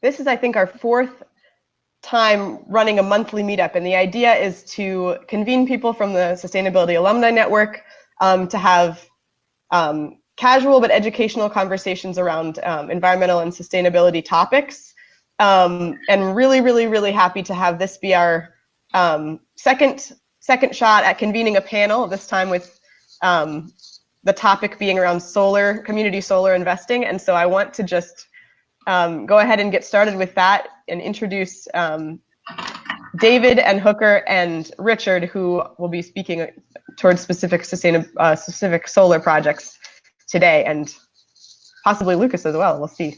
This is, I think, our fourth time running a monthly meetup, and the idea is to convene people from the Sustainability Alumni Network to have casual but educational conversations around environmental and sustainability topics. And really happy to have this be our second shot at convening a panel, this time with the topic being around community solar investing. And so I want to just go ahead and get started with that and introduce David and Hooker and Richard, who will be speaking towards specific solar projects today, and possibly Lucas as well. We'll see.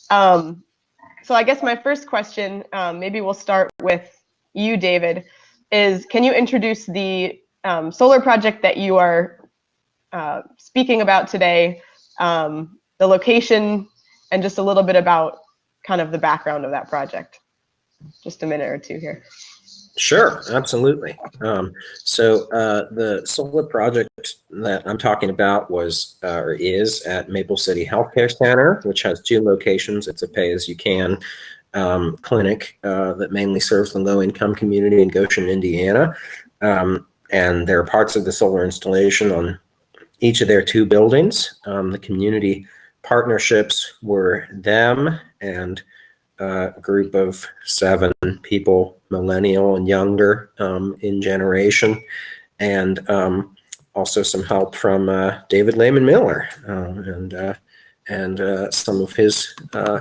So I guess my first question, maybe we'll start with you, David, is can you introduce the solar project that you are speaking about today, the location, and just a little bit about kind of the background of that project? Just a minute or two here. Sure, absolutely. So the solar project that I'm talking about was or is at Maple City Healthcare Center, which has two locations. It's a pay-as-you-can clinic that mainly serves the low-income community in Goshen, Indiana. And there are parts of the solar installation on each of their two buildings. The community partnerships were them and a group of 7 people, millennial and younger in generation, and also some help from David Lehman Miller and some of his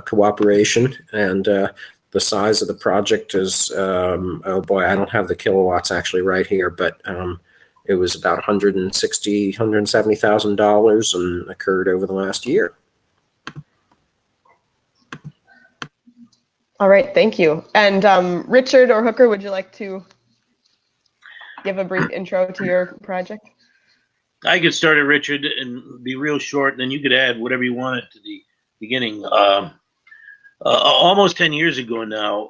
cooperation. And the size of the project is, oh boy, I don't have the kilowatts actually right here, but it was about $170,000 and occurred over the last year. All right, thank you. And Richard or Hooker, would you like to give a brief intro to your project? I could start it, Richard, and be real short, and then you could add whatever you wanted to the beginning. Almost 10 years ago now,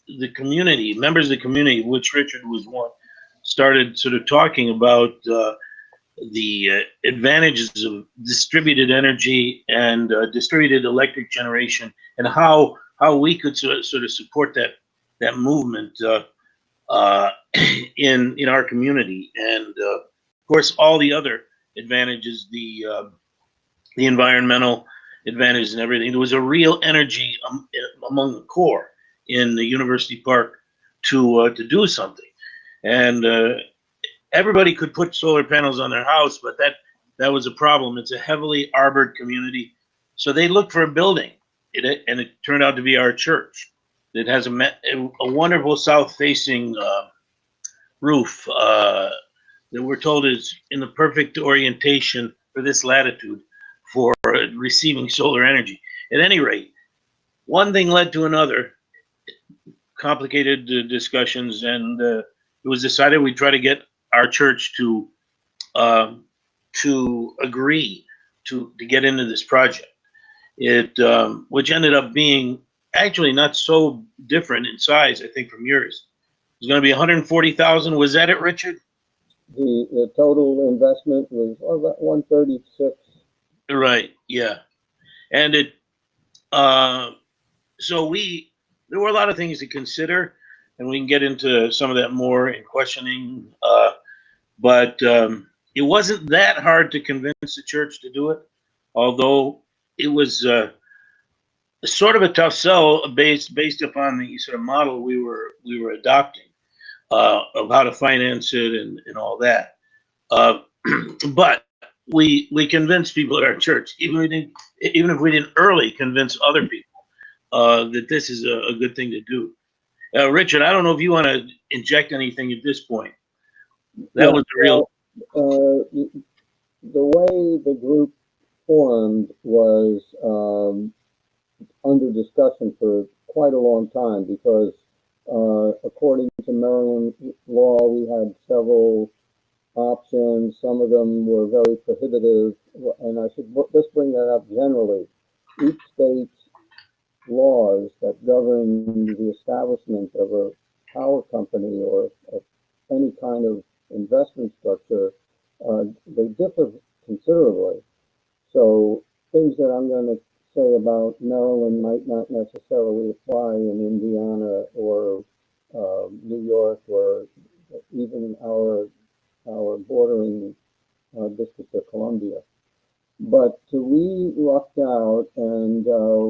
the community, members of the community, which Richard was one, started sort of talking about the advantages of distributed energy and distributed electric generation, and how we could sort of support that movement in our community, and of course all the other advantages, the environmental advantages and everything. There was a real energy among the core in the University Park to do something, and everybody could put solar panels on their house, but that was a problem. It's a heavily arbored community, so they looked for a building. And it turned out to be our church. It has a wonderful south-facing roof that we're told is in the perfect orientation for this latitude for receiving solar energy. At any rate, one thing led to another, complicated discussions, and it was decided we'd try to get our church to agree to get into this project. Which ended up being actually not so different in size, I think, from yours. It was going to be 140,000. Was that it, Richard? The total investment was about 136. Right. Yeah. And so there were a lot of things to consider, and we can get into some of that more in questioning. But it wasn't that hard to convince the church to do it, although it was sort of a tough sell based upon the sort of model we were adopting of how to finance it and all that. But we convinced people at our church, even if we didn't early convince other people that this is a good thing to do. Richard, I don't know if you want to inject anything at this point. That was the real. The way the group formed was under discussion for quite a long time, because according to Maryland law, we had several options. Some of them were very prohibitive, and I should just bring that up generally. Each state's laws that govern the establishment of a power company or any kind of investment structure, they differ considerably. So things that I'm going to say about Maryland might not necessarily apply in Indiana or New York or even our bordering District of Columbia. But we lucked out, and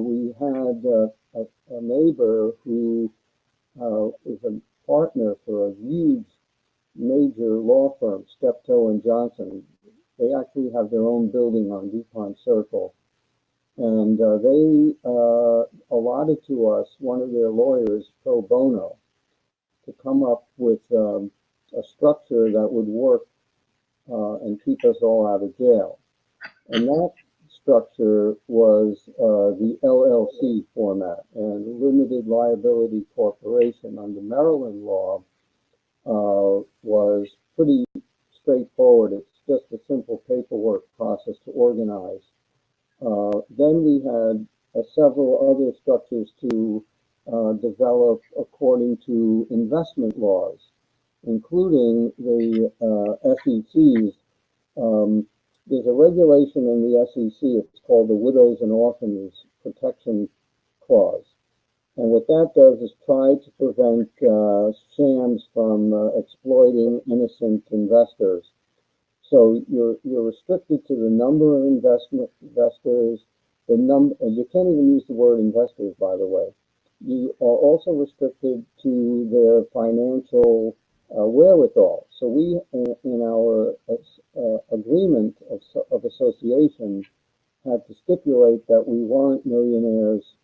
we had a neighbor who is a partner for a huge major law firm, Steptoe and Johnson. They actually have their own building on DuPont Circle. And they allotted to us one of their lawyers, pro bono, to come up with a structure that would work and keep us all out of jail. And that structure was the LLC format, and limited liability corporation under Maryland law was pretty straightforward. It's just a simple paperwork process to organize. Then we had several other structures to develop according to investment laws, including the SEC's. There's a regulation in the SEC, it's called the Widows and Orphans Protection Clause. And what that does is try to prevent shams from exploiting innocent investors. So you're restricted to the number of investors, the number, and you can't even use the word investors, by the way. You are also restricted to their financial wherewithal. So we, in our agreement of association, had to stipulate that we weren't millionaires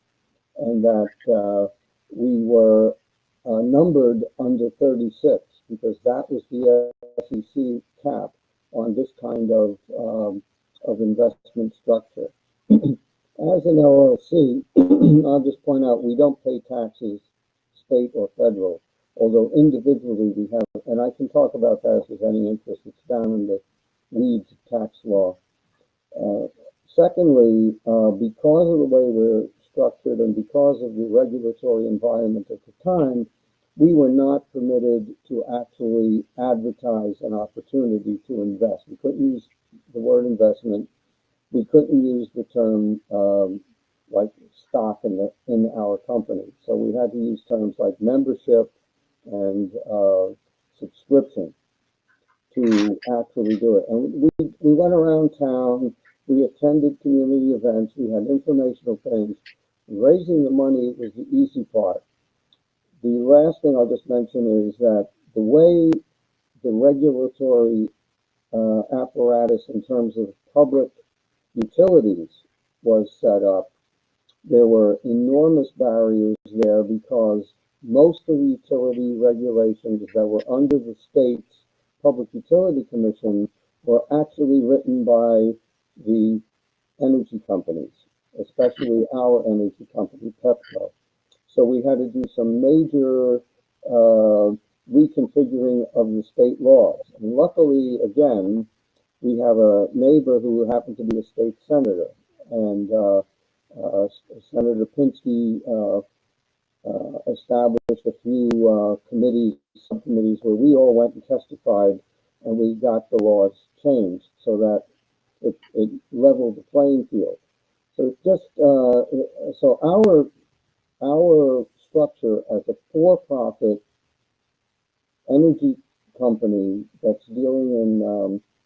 and that we were numbered under 36, because that was the SEC cap on this kind of investment structure. As an LLC, I'll just point out we don't pay taxes, state or federal, although individually we have, and I can talk about that if there's any interest. It's down in the weeds of tax law. Secondly, because of the way we're structured and because of the regulatory environment at the time, we were not permitted to actually advertise an opportunity to invest. We couldn't use the word investment. We couldn't use the term like stock in our company. So we had to use terms like membership and subscription to actually do it. And we went around town. We attended community events. We had informational things. Raising the money was the easy part. The last thing I'll just mention is that the way the regulatory apparatus in terms of public utilities was set up, there were enormous barriers there because most of the utility regulations that were under the state's Public Utility Commission were actually written by the energy companies, especially our energy company, Pepco. So we had to do some major reconfiguring of the state laws. And luckily, again, we have a neighbor who happened to be a state senator, and Senator Pinsky established a few subcommittees where we all went and testified, and we got the laws changed so that it leveled the playing field. So it's just so our structure as a for-profit energy company that's dealing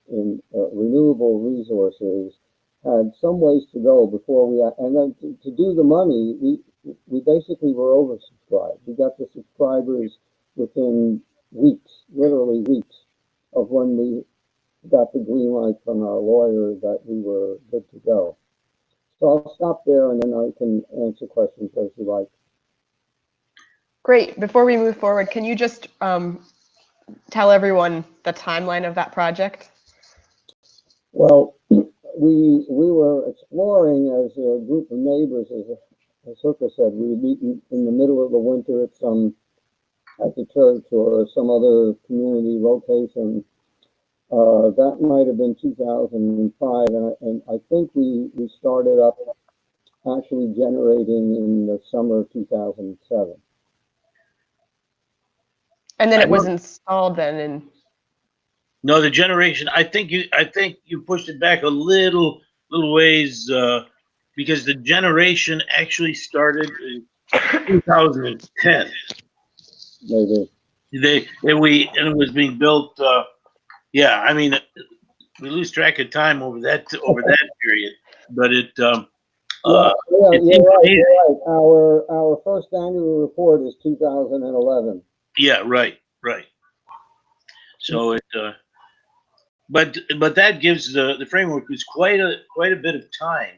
in renewable resources had some ways to go before we, and then to do the money, we basically were oversubscribed. We got the subscribers within weeks, literally weeks, of when we got the green light from our lawyer that we were good to go. So I'll stop there and then I can answer questions as you like. Great. Before we move forward, can you just tell everyone the timeline of that project? Well, we were exploring as a group of neighbors, as Hooker said. We would meet in the middle of the winter at the church or some other community location. That might have been 2005, and I think we started up actually generating in the summer of 2007. And then it was installed then in. No, the generation. I think you pushed it back a little ways because the generation actually started in 2010. Maybe. And it was being built. Yeah, I mean, we lose track of time over that period, but Yeah, it you're seems right. amazing. You're right. Our first annual report is 2011. Yeah, right. So but that gives the framework is quite a bit of time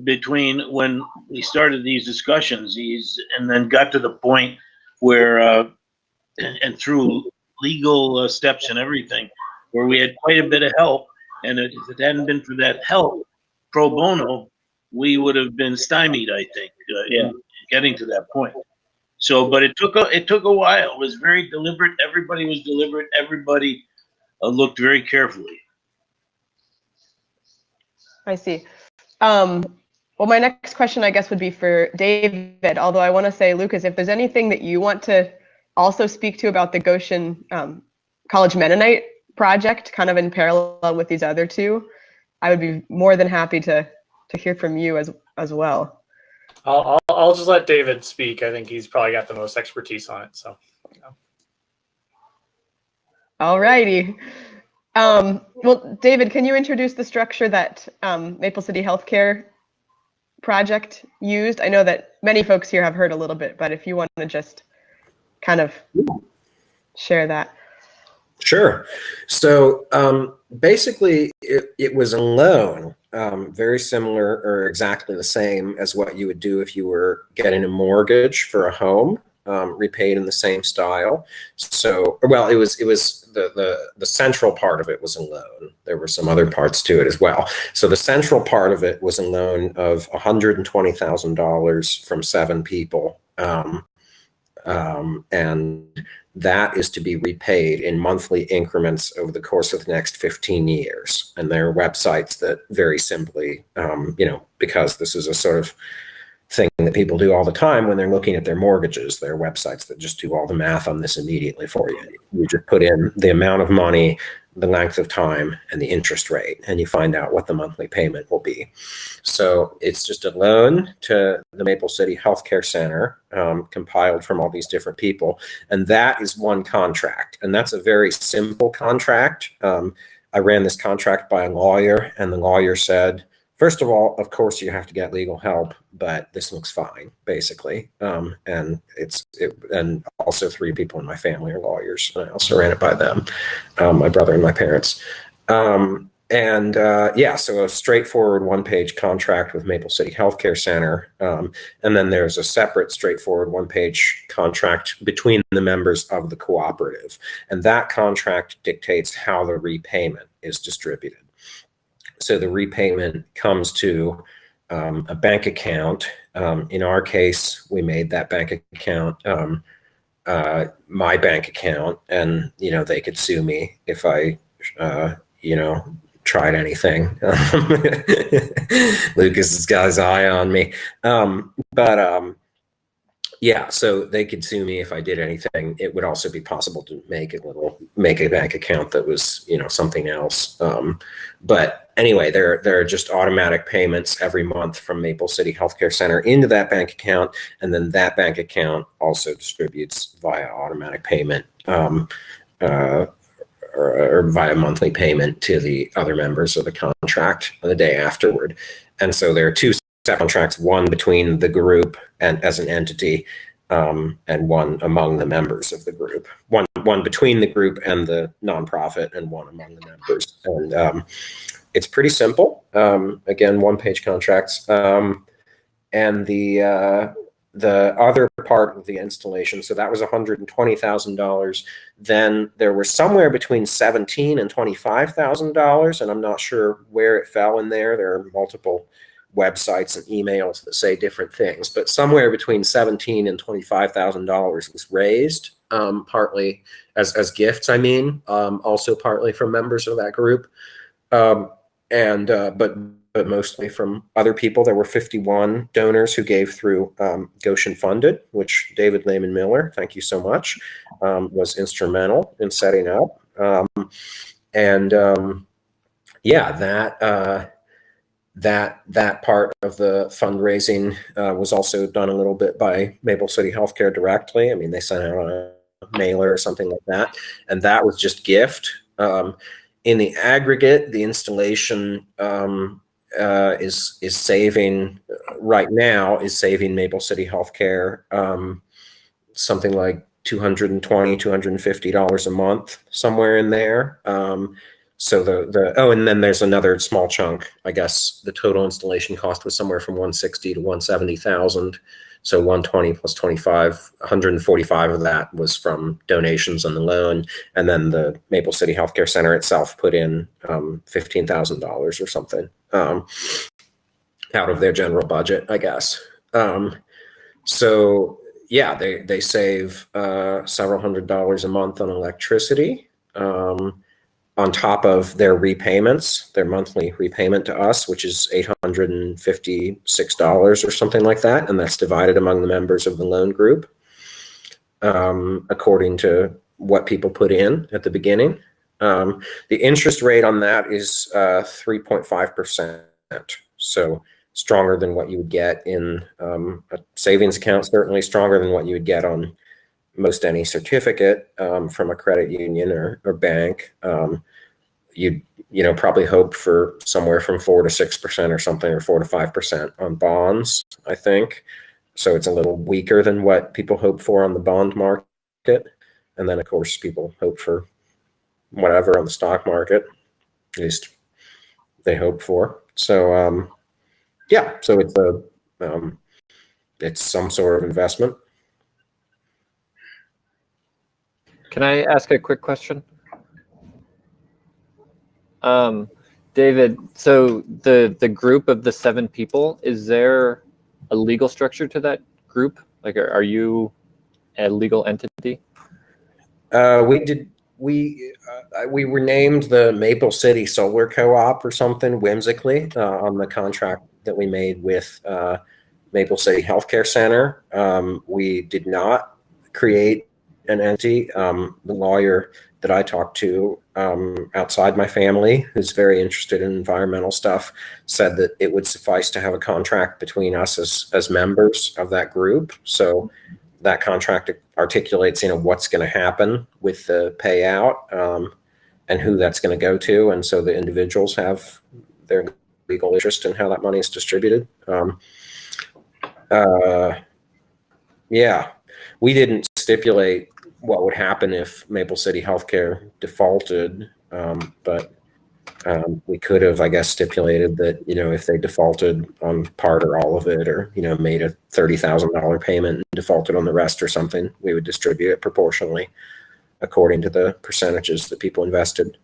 between when we started these discussions, and then got to the point where and through legal steps and everything, where we had quite a bit of help, and if it hadn't been for that help pro bono, we would have been stymied, I think, Yeah. in getting to that point. So, but it took a while. It was very deliberate. Everybody was deliberate. Everybody looked very carefully. I see. Well, my next question, I guess, would be for David. Although I want to say, Lucas, if there's anything that you want to also speak to about the Goshen College Mennonite project, kind of in parallel with these other two, I would be more than happy to hear from you as well. I'll just let David speak. I think he's probably got the most expertise on it. So. All righty. Well, David, can you introduce the structure that Maple City Healthcare project used? I know that many folks here have heard a little bit, but if you want to just kind of share that. Sure. So basically, it was a loan, very similar or exactly the same as what you would do if you were getting a mortgage for a home, repaid in the same style. So, well, it was the central part of it was a loan. There were some other parts to it as well. So the central part of it was a loan of $120,000 from 7 people. And that is to be repaid in monthly increments over the course of the next 15 years. And there are websites that very simply, because this is a sort of thing that people do all the time when they're looking at their mortgages, there are websites that just do all the math on this immediately for you. You just put in the amount of money, the length of time, and the interest rate, and you find out what the monthly payment will be. So it's just a loan to the Maple City Healthcare Center, compiled from all these different people. And that is one contract. And that's a very simple contract. I ran this contract by a lawyer, and the lawyer said, first of all, of course, you have to get legal help, but this looks fine, basically. And also 3 people in my family are lawyers, and I also ran it by them, my brother and my parents. So a straightforward 1-page contract with Maple City Healthcare Center. And then there's a separate straightforward 1-page contract between the members of the cooperative. And that contract dictates how the repayment is distributed. So the repayment comes to a bank account. In our case, we made that bank account my bank account, and they could sue me if I tried anything. Lucas has got his eye on me, yeah, so they could sue me if I did anything. It would also be possible to make a bank account that was, something else. But anyway, there are just automatic payments every month from Maple City Healthcare Center into that bank account, and then that bank account also distributes via automatic payment or via monthly payment to the other members of the contract the day afterward. And so there are 2 contracts, one between the group and as an entity, and one among the members of the group. One between the group and the nonprofit, and one among the members. And it's pretty simple. Again, 1-page contracts. And the other part of the installation, so that was $120,000. Then there were somewhere between $17,000 and $25,000, and I'm not sure where it fell in there. There are multiple websites and emails that say different things, but somewhere between $17,000 and $25,000 was raised, partly as gifts. Also partly from members of that group, but mostly from other people. There were 51 donors who gave through Goshen Funded, which David Lehman Miller, thank you so much, was instrumental in setting up. that part of the fundraising was also done a little bit by Maple City Healthcare directly. I mean, they sent out a mailer or something like that, and that was just gift. In the aggregate, the installation is saving right now is saving Maple City Healthcare something like $220, $250 a month, somewhere in there. So and then there's another small chunk. I guess the total installation cost was somewhere from 160 to 170,000. So 120 plus 25, 145 of that was from donations on the loan, and then the Maple City Healthcare Center itself put in $15,000 or something out of their general budget, I guess. So yeah, they save several $100s a month on electricity. On top of their repayments, their monthly repayment to us, which is $856 or something like that, and that's divided among the members of the loan group according to what people put in at the beginning. The interest rate on that is 3.5%, so stronger than what you would get in a savings account, certainly stronger than what you would get on most any certificate from a credit union or bank. You'd probably hope for somewhere from 4 to 6% or something, or 4 to 5% on bonds, I think. So it's a little weaker than what people hope for on the bond market. And then of course people hope for whatever on the stock market, at least they hope for. So yeah, so it's some sort of investment. Can I ask a quick question? David, so the group of the 7 people, is there a legal structure to that group? Like, are you a legal entity? We were named the Maple City Solar Co-op or something whimsically on the contract that we made with Maple City Healthcare Center. We did not create an entity. The lawyer that I talked to outside my family, who's very interested in environmental stuff, said that it would suffice to have a contract between us as members of that group. So that contract articulates, what's going to happen with the payout and who that's going to go to. And so the individuals have their legal interest in how that money is distributed. Yeah, we didn't stipulate what would happen if Maple City Healthcare defaulted, but we could have, I guess, stipulated that, if they defaulted on part or all of it, or, made a $30,000 payment and defaulted on the rest or something, we would distribute it proportionally according to the percentages that people invested.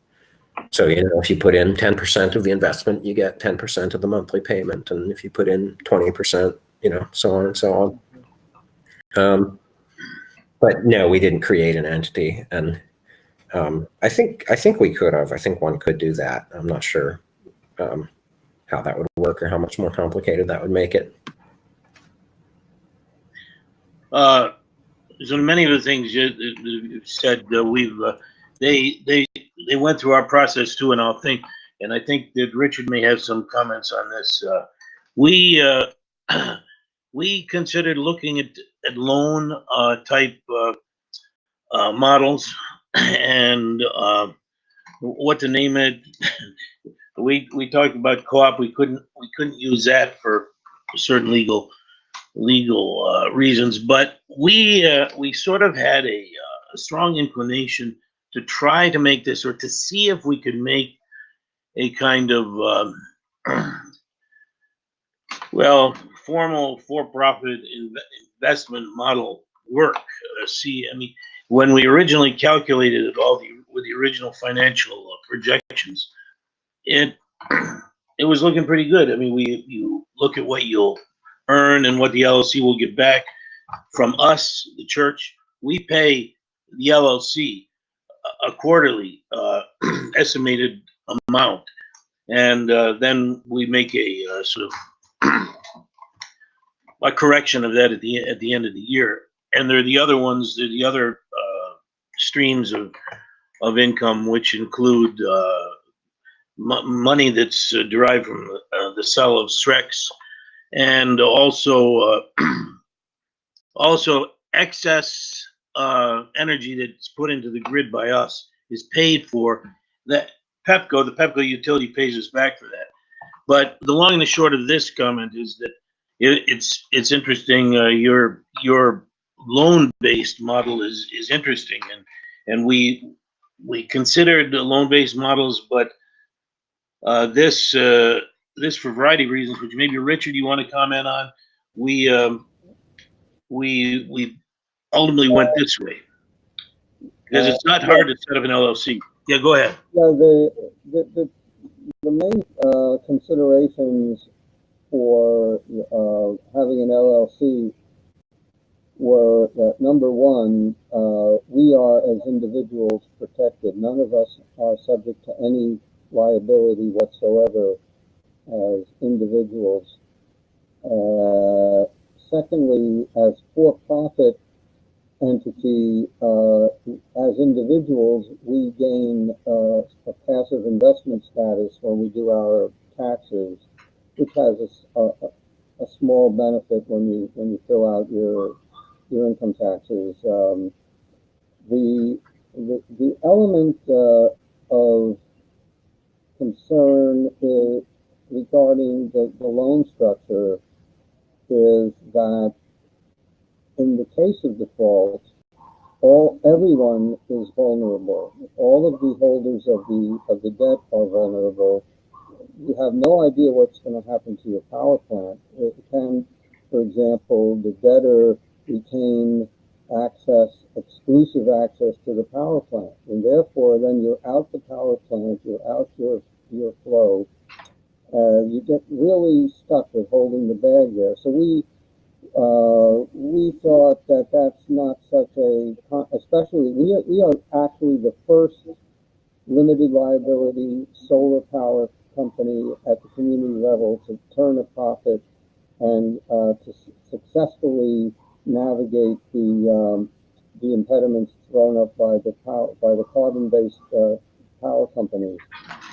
So, if you put in 10% of the investment, you get 10% of the monthly payment. And if you put in 20%, so on and so on. But no, we didn't create an entity. And I think we could have. I think one could do that. I'm not sure how that would work or how much more complicated that would make it. So many of the things you said, they went through our process too, and I think that Richard may have some comments on this. We considered looking at loan type models, and what to name it. We talked about co-op. We couldn't use that for certain legal reasons, but we sort of had a strong inclination to try to make this, or to see if we could make a kind of formal for-profit investment model work. When we originally calculated it all with the original financial projections, it was looking pretty good. You look at what you'll earn and what the LLC will get back from us, the church. We pay the LLC a quarterly estimated amount, and then we make a sort of a correction of that at the end of the year. And there are the other ones, the other streams of income, which include money that's derived from the sale of SRECs, and also also excess energy that's put into the grid by us is paid for. That the Pepco utility pays us back for that. But the long and the short of this comment is that it's interesting. Your loan-based model is interesting, and we considered the loan-based models, but this for a variety of reasons, which maybe Richard you want to comment on. We ultimately went this way because it's not hard to set up an LLC. Yeah, go ahead. Yeah, the main considerations for having an LLC were that, number one, we are as individuals protected. None of us are subject to any liability whatsoever as individuals. Secondly, as for-profit entity, as individuals, we gain a passive investment status when we do our taxes, which has a small benefit when you fill out your income taxes. The element of concern regarding the loan structure is that in the case of default, everyone is vulnerable. All of the holders of the debt are vulnerable. You have no idea what's going to happen to your power plant. It can, for example, the debtor retain exclusive access to the power plant, and therefore then you're out the power plant, you're out your flow. You get really stuck with holding the bag there. So we thought that that's not such especially we are actually the first limited liability solar power company at the community level to turn a profit and to successfully navigate the impediments thrown up by the carbon-based power companies.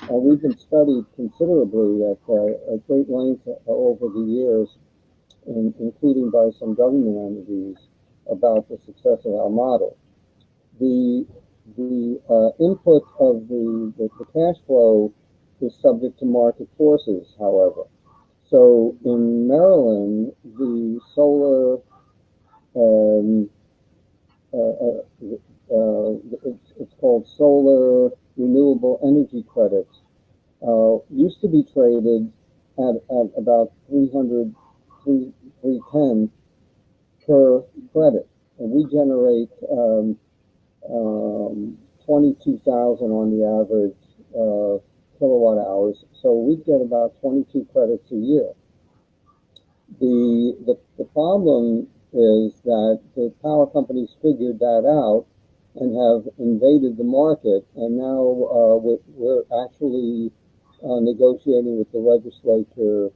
And we've been studied considerably at great length over the years, including by some government entities, about the success of our model. The input of the cash flow is subject to market forces, however. So in Maryland, the solar it's called solar renewable energy credits, used to be traded at about 310 per credit, and we generate 22,000 on the average kilowatt hours, so we get about 22 credits a year. The problem is that the power companies figured that out and have invaded the market, and now we're actually negotiating with the legislature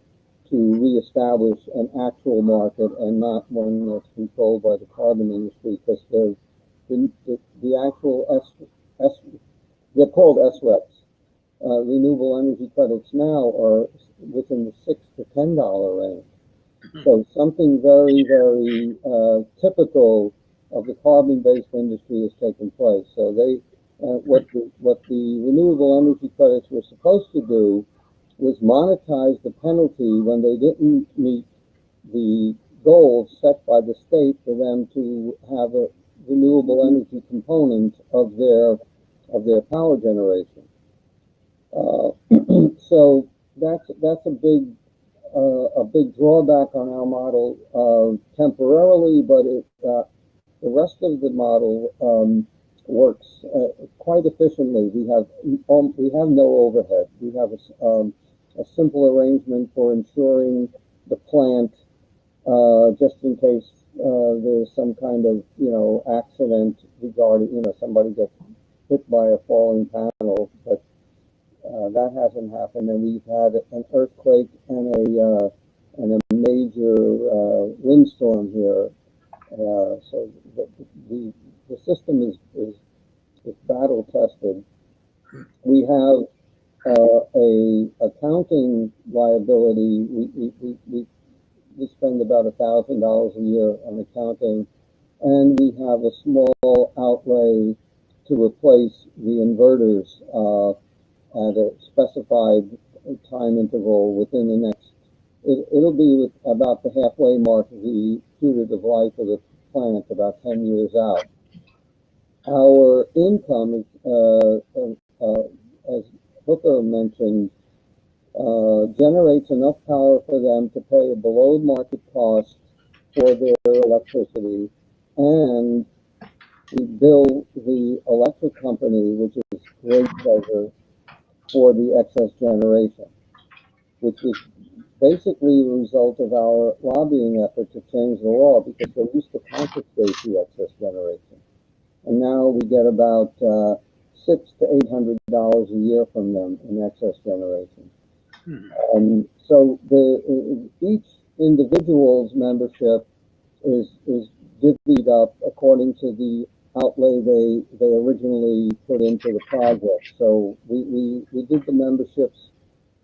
to reestablish an actual market and not one that's controlled by the carbon industry, because the actual they're called SRECs. Renewable energy credits now are within the $6 to $10 range. So something very, very typical of the carbon-based industry has taken place. So what the renewable energy credits were supposed to do was monetize the penalty when they didn't meet the goals set by the state for them to have a renewable energy component of their power generation. So that's a big drawback on our model temporarily, but the rest of the model works quite efficiently. We have no overhead. We have a simple arrangement for insuring the plant just in case there's some kind of accident regarding somebody gets hit by a falling panel, but that hasn't happened, and we've had an earthquake and a major windstorm here. So the system is battle tested. We have a accounting liability. We spend about $1,000 a year on accounting, and we have a small outlay to replace the inverters at a specified time interval within the next. It'll be about the halfway mark of the putative life of the plant, about 10 years out. Our income is, as Hooker mentioned, generates enough power for them to pay a below market cost for their electricity, and we bill the electric company, which is great pleasure, for the excess generation, which was basically a result of our lobbying effort to change the law, because they used to confiscate the excess generation. And now we get about $600 to $800 a year from them in excess generation. So each individual's membership is divvied up according to the outlay they originally put into the project. So we did the memberships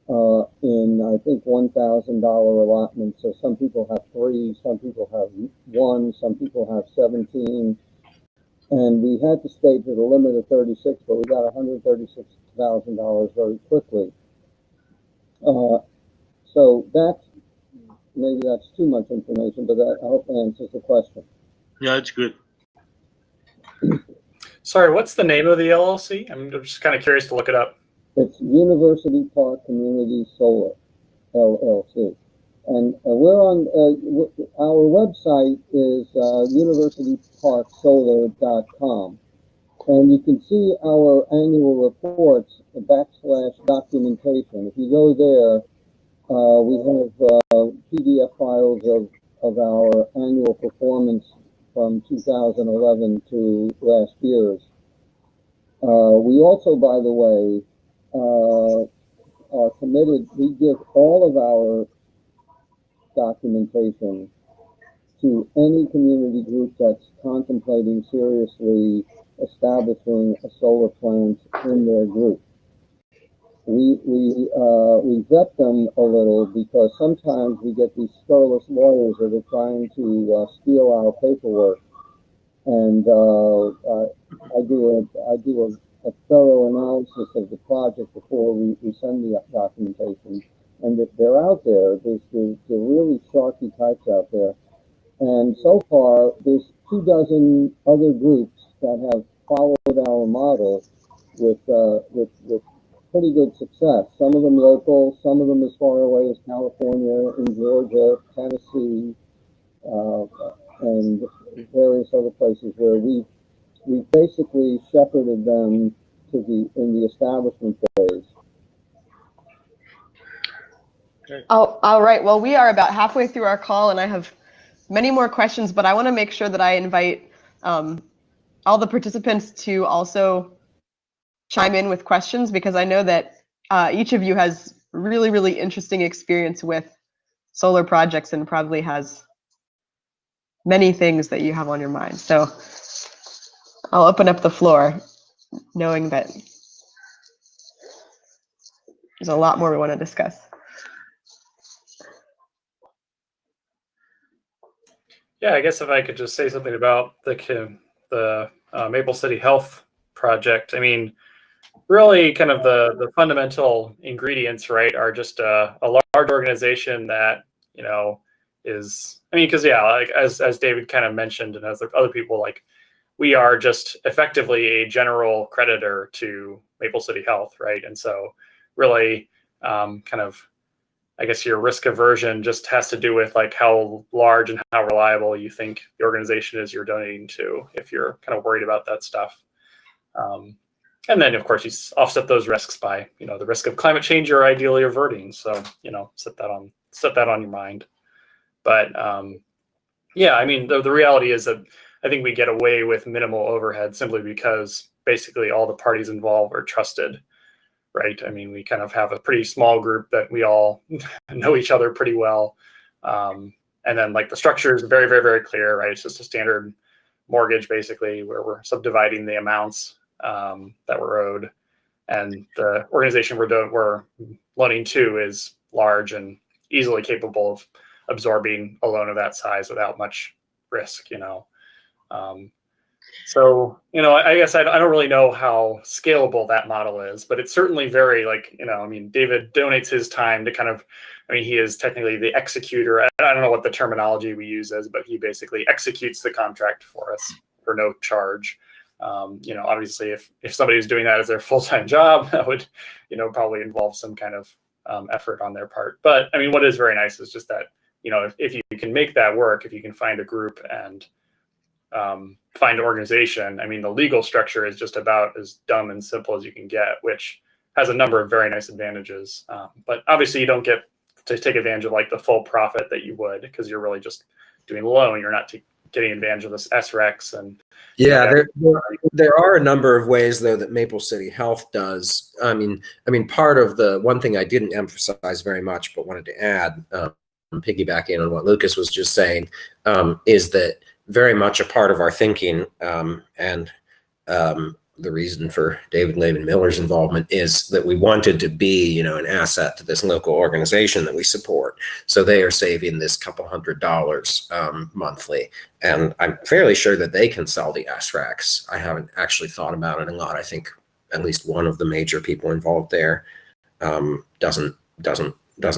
in, I think, $1,000 allotments. So some people have 3, some people have 1, some people have 17. And we had to stay to the limit of 36, but we got $136,000 very quickly. So maybe that's too much information, but I hope that answers the question. Yeah, that's good. Sorry, what's the name of the LLC? I'm just kind of curious to look it up. It's University Park Community Solar, LLC. And we're on, our website is universityparksolar.com. And you can see our annual reports, /documentation. If you go there, we have PDF files of our annual performance from 2011 to last year's. We also, by the way, are committed. We give all of our documentation to any community group that's contemplating seriously establishing a solar plant in their group. We vet them a little, because sometimes we get these scurrilous lawyers that are trying to steal our paperwork, and I do a thorough analysis of the project before we send the documentation. And if they're out there, there's really sharky types out there. And so far, there's 24 other groups that have followed our model with pretty good success. Some of them local, some of them as far away as California, in Georgia, Tennessee, and various other places where we basically shepherded them to in the establishment phase. Oh, all right. Well, we are about halfway through our call, and I have many more questions, but I want to make sure that I invite all the participants to also chime in with questions, because I know that each of you has really, really interesting experience with solar projects and probably has many things that you have on your mind. So I'll open up the floor, knowing that there's a lot more we want to discuss. Yeah, I guess if I could just say something about the Maple City Health project. I mean, really kind of the fundamental ingredients, right, are just a large organization that, is, I mean, because, yeah, like as David kind of mentioned, and as other people, like, we are just effectively a general creditor to Maple City Health, right? And so really kind of, I guess your risk aversion just has to do with like how large and how reliable you think the organization is you're donating to, if you're kind of worried about that stuff. And then, of course, you offset those risks by, the risk of climate change you're ideally averting. So, set that on your mind. But yeah, I mean, the reality is that I think we get away with minimal overhead simply because basically all the parties involved are trusted, right? I mean, we kind of have a pretty small group that we all know each other pretty well. And then like the structure is very, very, very clear, right? It's just a standard mortgage basically where we're subdividing the amounts that were owed. and the organization we're loaning to is large and easily capable of absorbing a loan of that size without much risk, So, I guess I don't really know how scalable that model is, but it's certainly very David donates his time to he is technically the executor. I don't know what the terminology we use is, but he basically executes the contract for us for no charge. Obviously if somebody was doing that as their full-time job, that would, probably involve some kind of effort on their part. But what is very nice is just that, if you can make that work, if you can find a group and find an organization, the legal structure is just about as dumb and simple as you can get, which has a number of very nice advantages. But obviously you don't get to take advantage of the full profit that you would, because you're really just doing the loan. You're not getting advantage of this SREX. And there are a number of ways though that Maple City Health does. Part of the one thing I didn't emphasize very much, but wanted to add, piggybacking on what Lucas was just saying, is that very much a part of our thinking, and the reason for David Lehman Miller's involvement is that we wanted to be, an asset to this local organization that we support. So they are saving this couple $100 monthly, and I'm fairly sure that they can sell the SREX. I haven't actually thought about it a lot. I think at least one of the major people involved there doesn't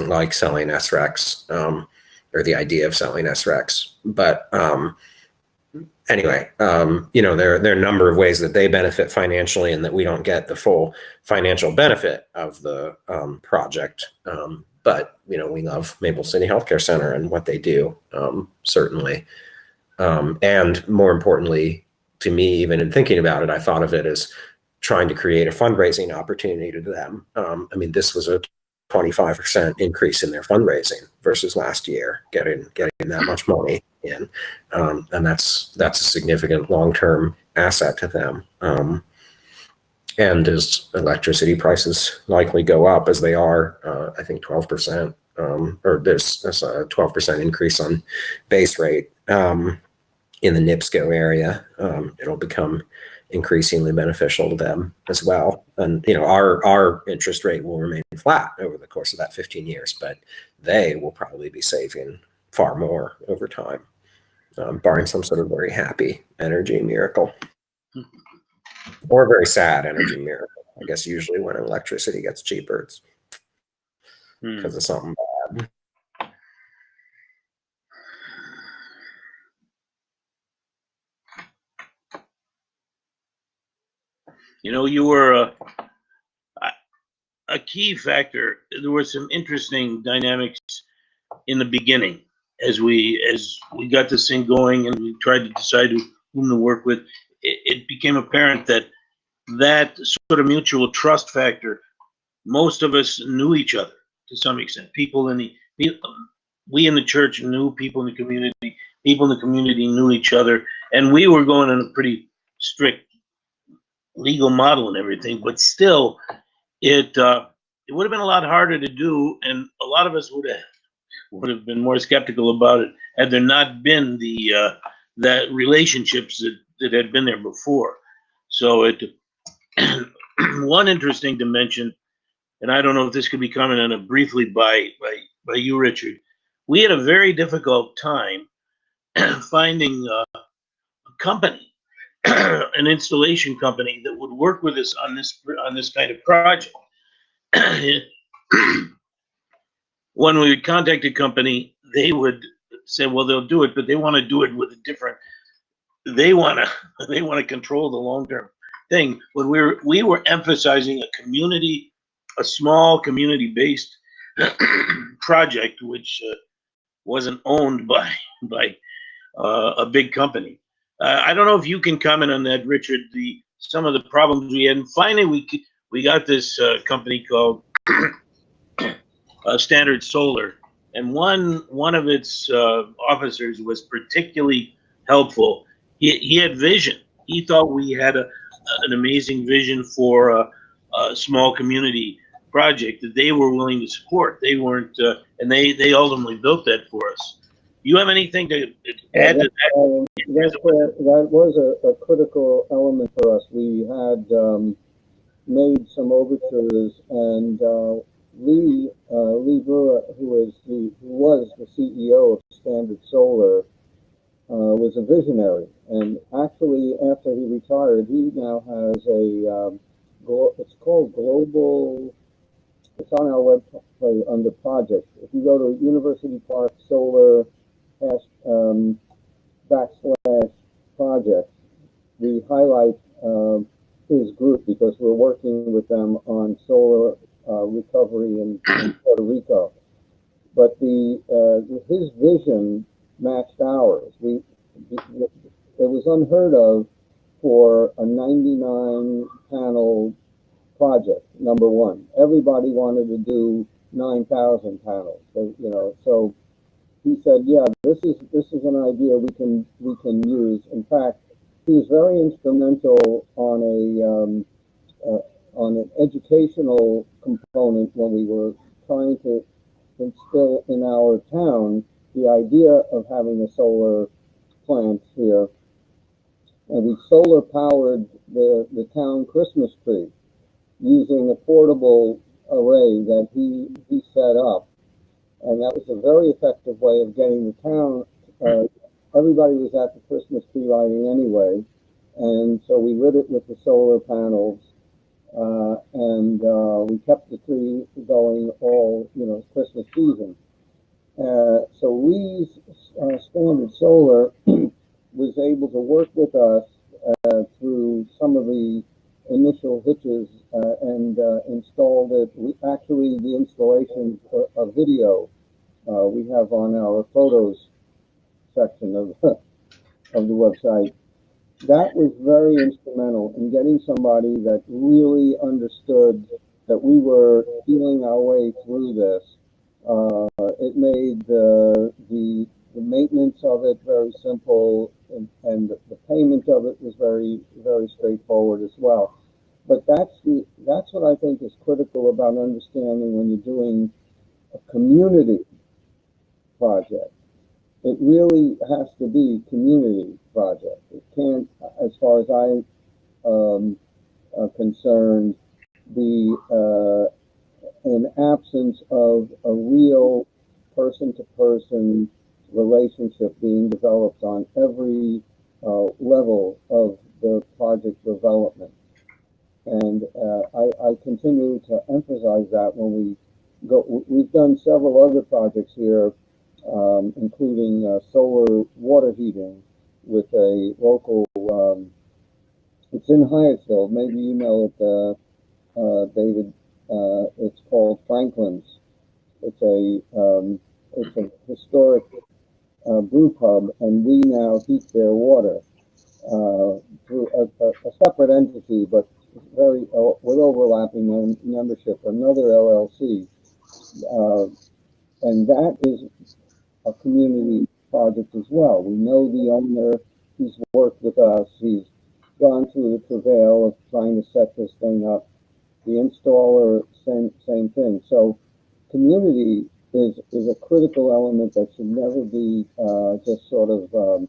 like selling SREX, or the idea of selling SREX, but anyway, there are a number of ways that they benefit financially and that we don't get the full financial benefit of the project. But, we love Maple City Healthcare Center and what they do, certainly. And more importantly, to me, even in thinking about it, I thought of it as trying to create a fundraising opportunity to them. This was a 25% increase in their fundraising versus last year, getting that much money in, and that's a significant long-term asset to them. And as electricity prices likely go up, as they are, I think 12%, or there's a 12% increase on base rate in the NIPSCO area, it'll become increasingly beneficial to them as well. And our interest rate will remain flat over the course of that 15 years, but they will probably be saving far more over time, barring some sort of very happy energy miracle or a very sad energy miracle. I guess usually when electricity gets cheaper, it's because of something bad. You were a key factor. There were some interesting dynamics in the beginning as we got this thing going and we tried to decide whom to work with. It became apparent that sort of mutual trust factor, most of us knew each other to some extent. We in the church knew people in the community. People in the community knew each other, and we were going in a pretty strict legal model and everything, but still it would have been a lot harder to do, and a lot of us would have been more skeptical about it had there not been that relationships that had been there before. So one interesting dimension, and I don't know if this could be commented on briefly by you, Richard. We had a very difficult time finding a company, an installation company that would work with us on this kind of project. When we would contact a company, they would say, well, they'll do it, but they want to do it with a different. They want to control the long-term thing. When we were emphasizing a small community-based project, which wasn't owned by a big company. I don't know if you can comment on that, Richard. Some of the problems we had, and finally we got this company called Standard Solar, and one of its officers was particularly helpful. He had vision. He thought we had an amazing vision for a small community project that they were willing to support. They weren't, and they ultimately built that for us. You have anything to add to that? That was a critical element for us. We had made some overtures, and Lee Brewer, who was the CEO of Standard Solar, was a visionary. And actually, after he retired, he now has it's called Global. It's on our website under projects. If you go to University Park Solar backslash projects, we highlight his group because we're working with them on solar recovery in Puerto Rico. But his vision matched ours. It was unheard of for a 99 panel project. Number one, everybody wanted to do 9,000 panels. So he said, "Yeah, this is an idea we can use." In fact, he was very instrumental on an educational component when we were trying to instill in our town the idea of having a solar plant here. And we solar powered the town Christmas tree using a portable array that he set up. And that was a very effective way of getting the town. Everybody was at the Christmas tree lighting anyway. And so we lit it with the solar panels. And we kept the tree going all, Christmas season. So Lee's Standard Solar was able to work with us through some of the initial hitches and installed it. Actually, the installation of video we have on our photos section of of the website. That was very instrumental in getting somebody that really understood that we were feeling our way through this. It made the maintenance of it very simple, and the payment of it was very, very straightforward as well. But that's what I think is critical about understanding when you're doing a community project. It really has to be community project. It can't, as far as I'm concerned, be an absence of a real person-to-person relationship being developed on every level of the project development. And I continue to emphasize that when we go. We've done several other projects here, including solar water heating with a local. It's in Hyattsville. Maybe you know it, David. It's called Franklin's. It's a historic brew pub, and we now heat their water through a separate entity, but very with overlapping membership, another LLC, and that is a community project as well. We know the owner; he's worked with us. He's gone through the travail of trying to set this thing up. The installer, same thing. So, community is a critical element that should never be just sort of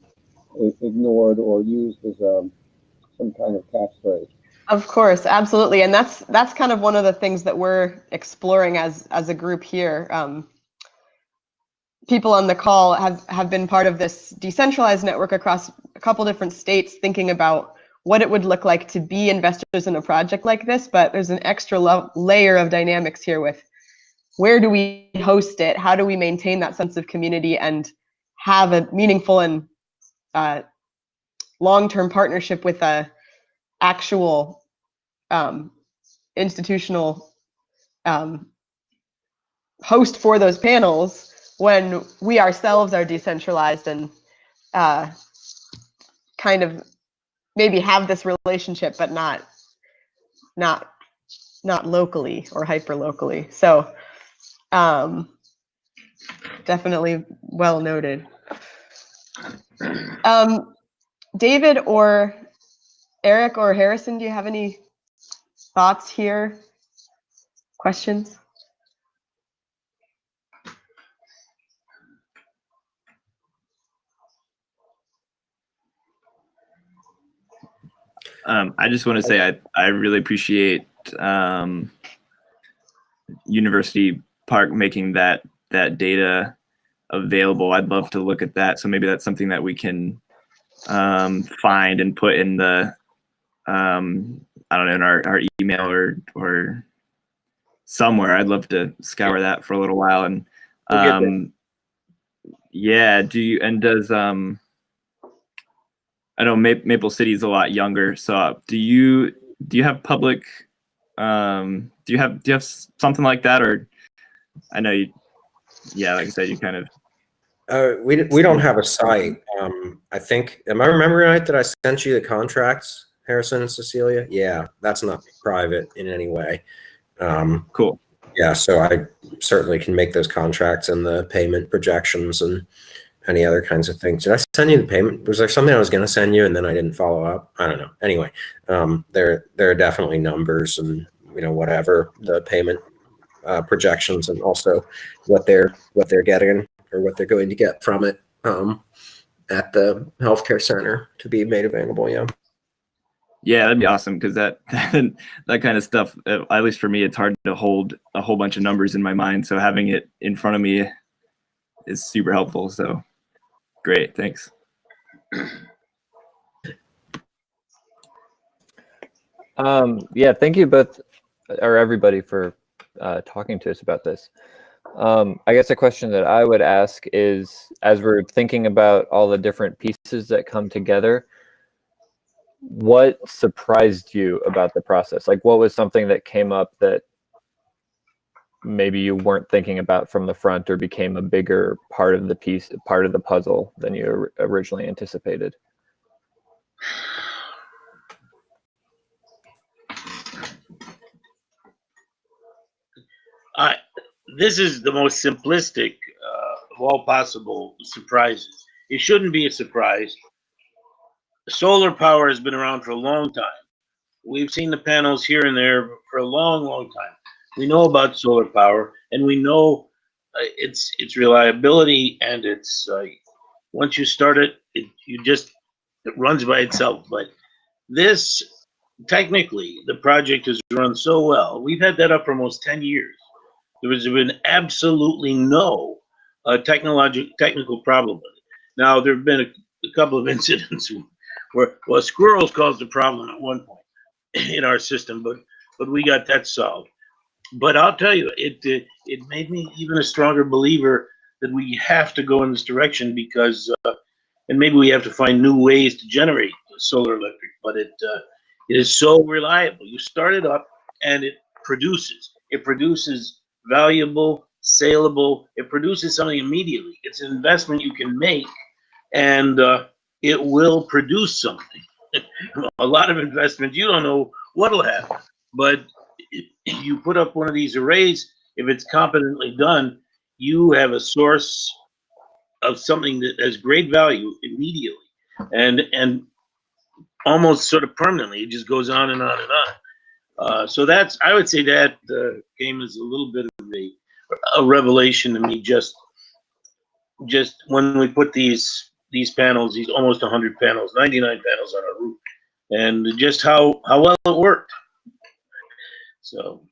ignored or used as some kind of catchphrase. Of course, absolutely, and that's kind of one of the things that we're exploring as a group here. People on the call have been part of this decentralized network across a couple different states, thinking about what it would look like to be investors in a project like this. But there's an extra layer of dynamics here with where do we host it, how do we maintain that sense of community and have a meaningful and long-term partnership with a actual institutional host for those panels when we ourselves are decentralized and kind of maybe have this relationship, but not locally or hyper locally. So definitely well noted. David or Eric or Harrison, do you have any thoughts here? Questions? I just want to say I really appreciate University Park making that data available. I'd love to look at that. So maybe that's something that we can find and put in the I don't know, in our email or somewhere. I'd love to scour that for a little while. And yeah, does I know Maple City is a lot younger. So do you have public do you have something like that? Or I know you, yeah, like I said, you kind of we don't have a site. I think, am I remembering right that I sent you the contracts, Harrison and Cecilia? Yeah, that's not private in any way. Cool. Yeah, so I certainly can make those contracts and the payment projections and any other kinds of things. Did I send you the payment? Was there something I was going to send you and then I didn't follow up? I don't know. Anyway, there are definitely numbers and whatever the payment projections, and also what they're getting or what they're going to get from it at the healthcare center to be made available. Yeah, that'd be awesome, because that kind of stuff, at least for me, it's hard to hold a whole bunch of numbers in my mind. So having it in front of me is super helpful. So great, thanks. Yeah, thank you both, or everybody, for talking to us about this. I guess a question that I would ask is, as we're thinking about all the different pieces that come together, what surprised you about the process? Like, what was something that came up that maybe you weren't thinking about from the front, or became a bigger part of the puzzle than you originally anticipated? This is the most simplistic of all possible surprises. It shouldn't be a surprise. Solar power has been around for a long time. We've seen the panels here and there for a long, long time. We know about solar power, and we know its reliability, and it's once you start it, it runs by itself. But this, technically, the project has run so well. We've had that up for almost 10 years. There has been absolutely no technical problem with it. Now, there have been a couple of incidents where squirrels caused a problem at one point in our system, but we got that solved. But I'll tell you, it made me even a stronger believer that we have to go in this direction, because and maybe we have to find new ways to generate solar electric. But it is so reliable. You start it up and it produces. It produces valuable, saleable. It produces something immediately. It's an investment you can make, and it will produce something. A lot of investment, you don't know what'll happen, but you put up one of these arrays, if it's competently done, you have a source of something that has great value immediately, and almost sort of permanently. It just goes on and on and on. So that's, I would say that came as a little bit of a revelation to me, just when we put these panels, these almost 100 panels, 99 panels on our roof, and just how well it worked. So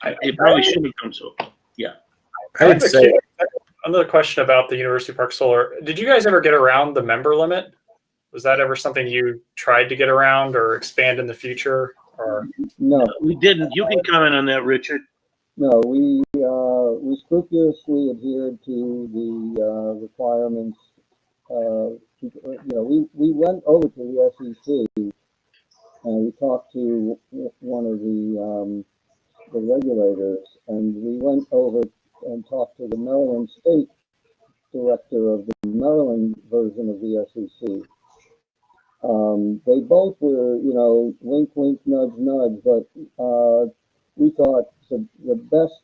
it probably shouldn't come so. Yeah. I would say another question about the University Park Solar. Did you guys ever get around the member limit? Was that ever something you tried to get around or expand in the future? Or No, we didn't. You can comment on that, Richard. no, we scrupulously adhered to the requirements. We went over to the SEC and we talked to one of the regulators, and we went over and talked to the Maryland State Director of the Maryland version of the SEC. They both were, wink, wink, nudge, nudge, but we thought the best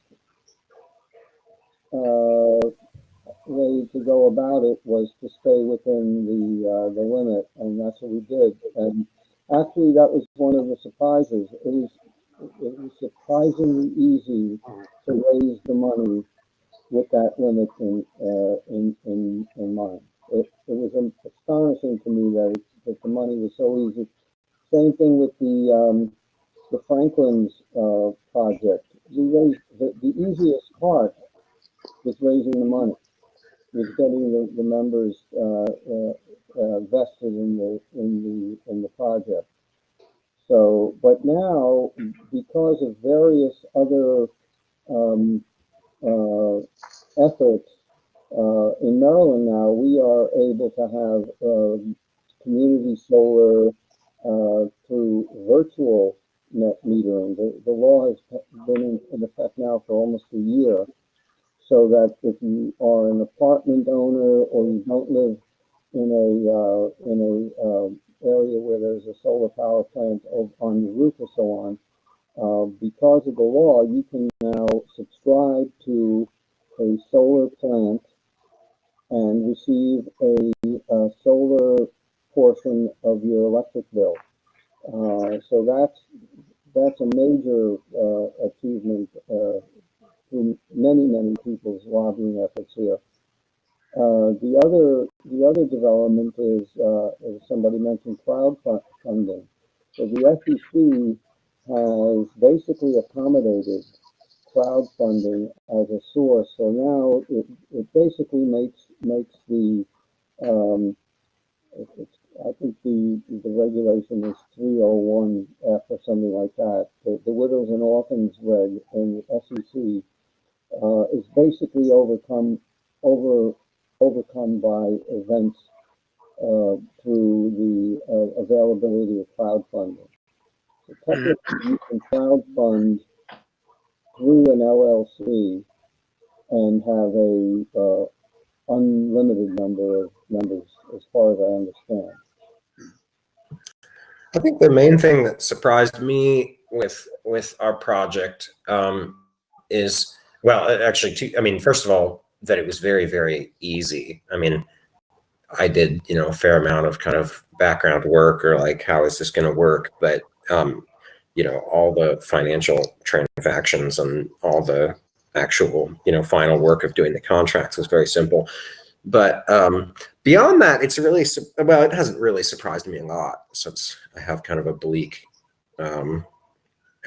way to go about it was to stay within the limit, and that's what we did. And actually, that was one of the surprises. It was surprisingly easy to raise the money with that limit in mind. It was astonishing to me that the money was so easy. Same thing with the the Franklin's project, we raised the easiest part was raising the money, was getting the members vested in the project. So, but now, because of various other efforts in Maryland now, we are able to have community solar through virtual net metering. The law has been in effect now for almost a year, so that if you are an apartment owner or you don't live in a area where there's a solar power plant on your roof or so on, because of the law, you can now subscribe to a solar plant and receive a solar portion of your electric bill. So that's a major achievement through many people's lobbying efforts here. The other development is, as somebody mentioned, crowdfunding. So the SEC has basically accommodated crowdfunding as a source. So now it basically makes the I think the regulation is 301F or something like that. The widows and orphans reg in the SEC is basically overcome by events through the availability of crowdfunding. So technically, you can crowdfund through an LLC and have a unlimited number of members, as far as I understand. I think the main thing that surprised me with our project is, well, actually, I mean, first of all, that it was very, very easy. I mean, I did, a fair amount of kind of background work, or like, how is this going to work? But, all the financial transactions and all the actual, final work of doing the contracts was very simple. But beyond that, it hasn't really surprised me a lot, since I have kind of a bleak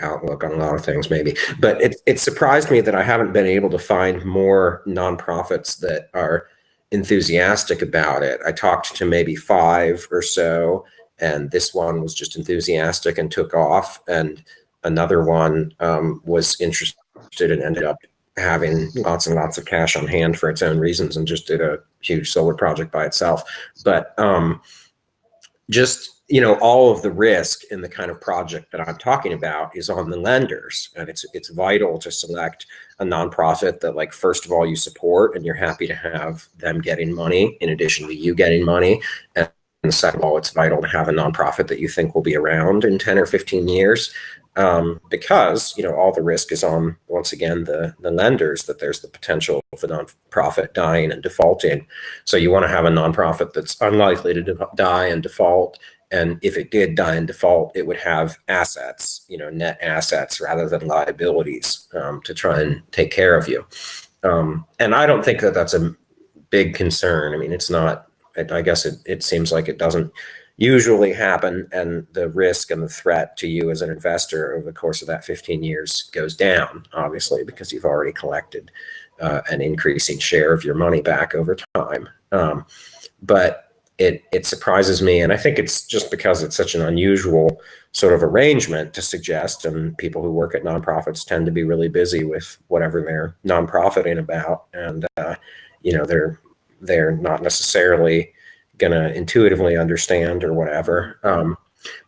outlook on a lot of things, maybe. But it surprised me that I haven't been able to find more nonprofits that are enthusiastic about it. I talked to maybe 5 or so, and this one was just enthusiastic and took off, and another one was interested and ended up having lots and lots of cash on hand for its own reasons and just did a huge solar project by itself. But just, all of the risk in the kind of project that I'm talking about is on the lenders. And it's vital to select a nonprofit that, like, first of all, you support and you're happy to have them getting money in addition to you getting money. And second of all, it's vital to have a nonprofit that you think will be around in 10 or 15 years. Because, all the risk is on, once again, the lenders, that there's the potential of the nonprofit dying and defaulting. So you want to have a nonprofit that's unlikely to die and default. And if it did die and default, it would have assets, net assets rather than liabilities, to try and take care of you. And I don't think that that's a big concern. I mean, it's not, I guess it seems like it doesn't usually happen, and the risk and the threat to you as an investor over the course of that 15 years goes down, obviously, because you've already collected an increasing share of your money back over time. But it surprises me, and I think it's just because it's such an unusual sort of arrangement to suggest, and people who work at nonprofits tend to be really busy with whatever they're nonprofiting about, and they're not necessarily going to intuitively understand or whatever.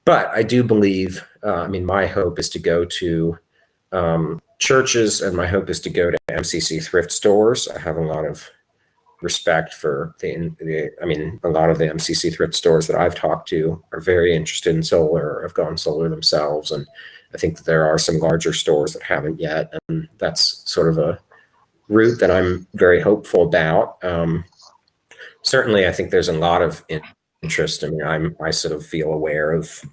But I do believe, my hope is to go to churches, and my hope is to go to MCC thrift stores. I have a lot of respect for a lot of the MCC thrift stores that I've talked to are very interested in solar, or have gone solar themselves. And I think that there are some larger stores that haven't yet. And that's sort of a route that I'm very hopeful about. Certainly, I think there's a lot of interest. I mean, I sort of feel aware of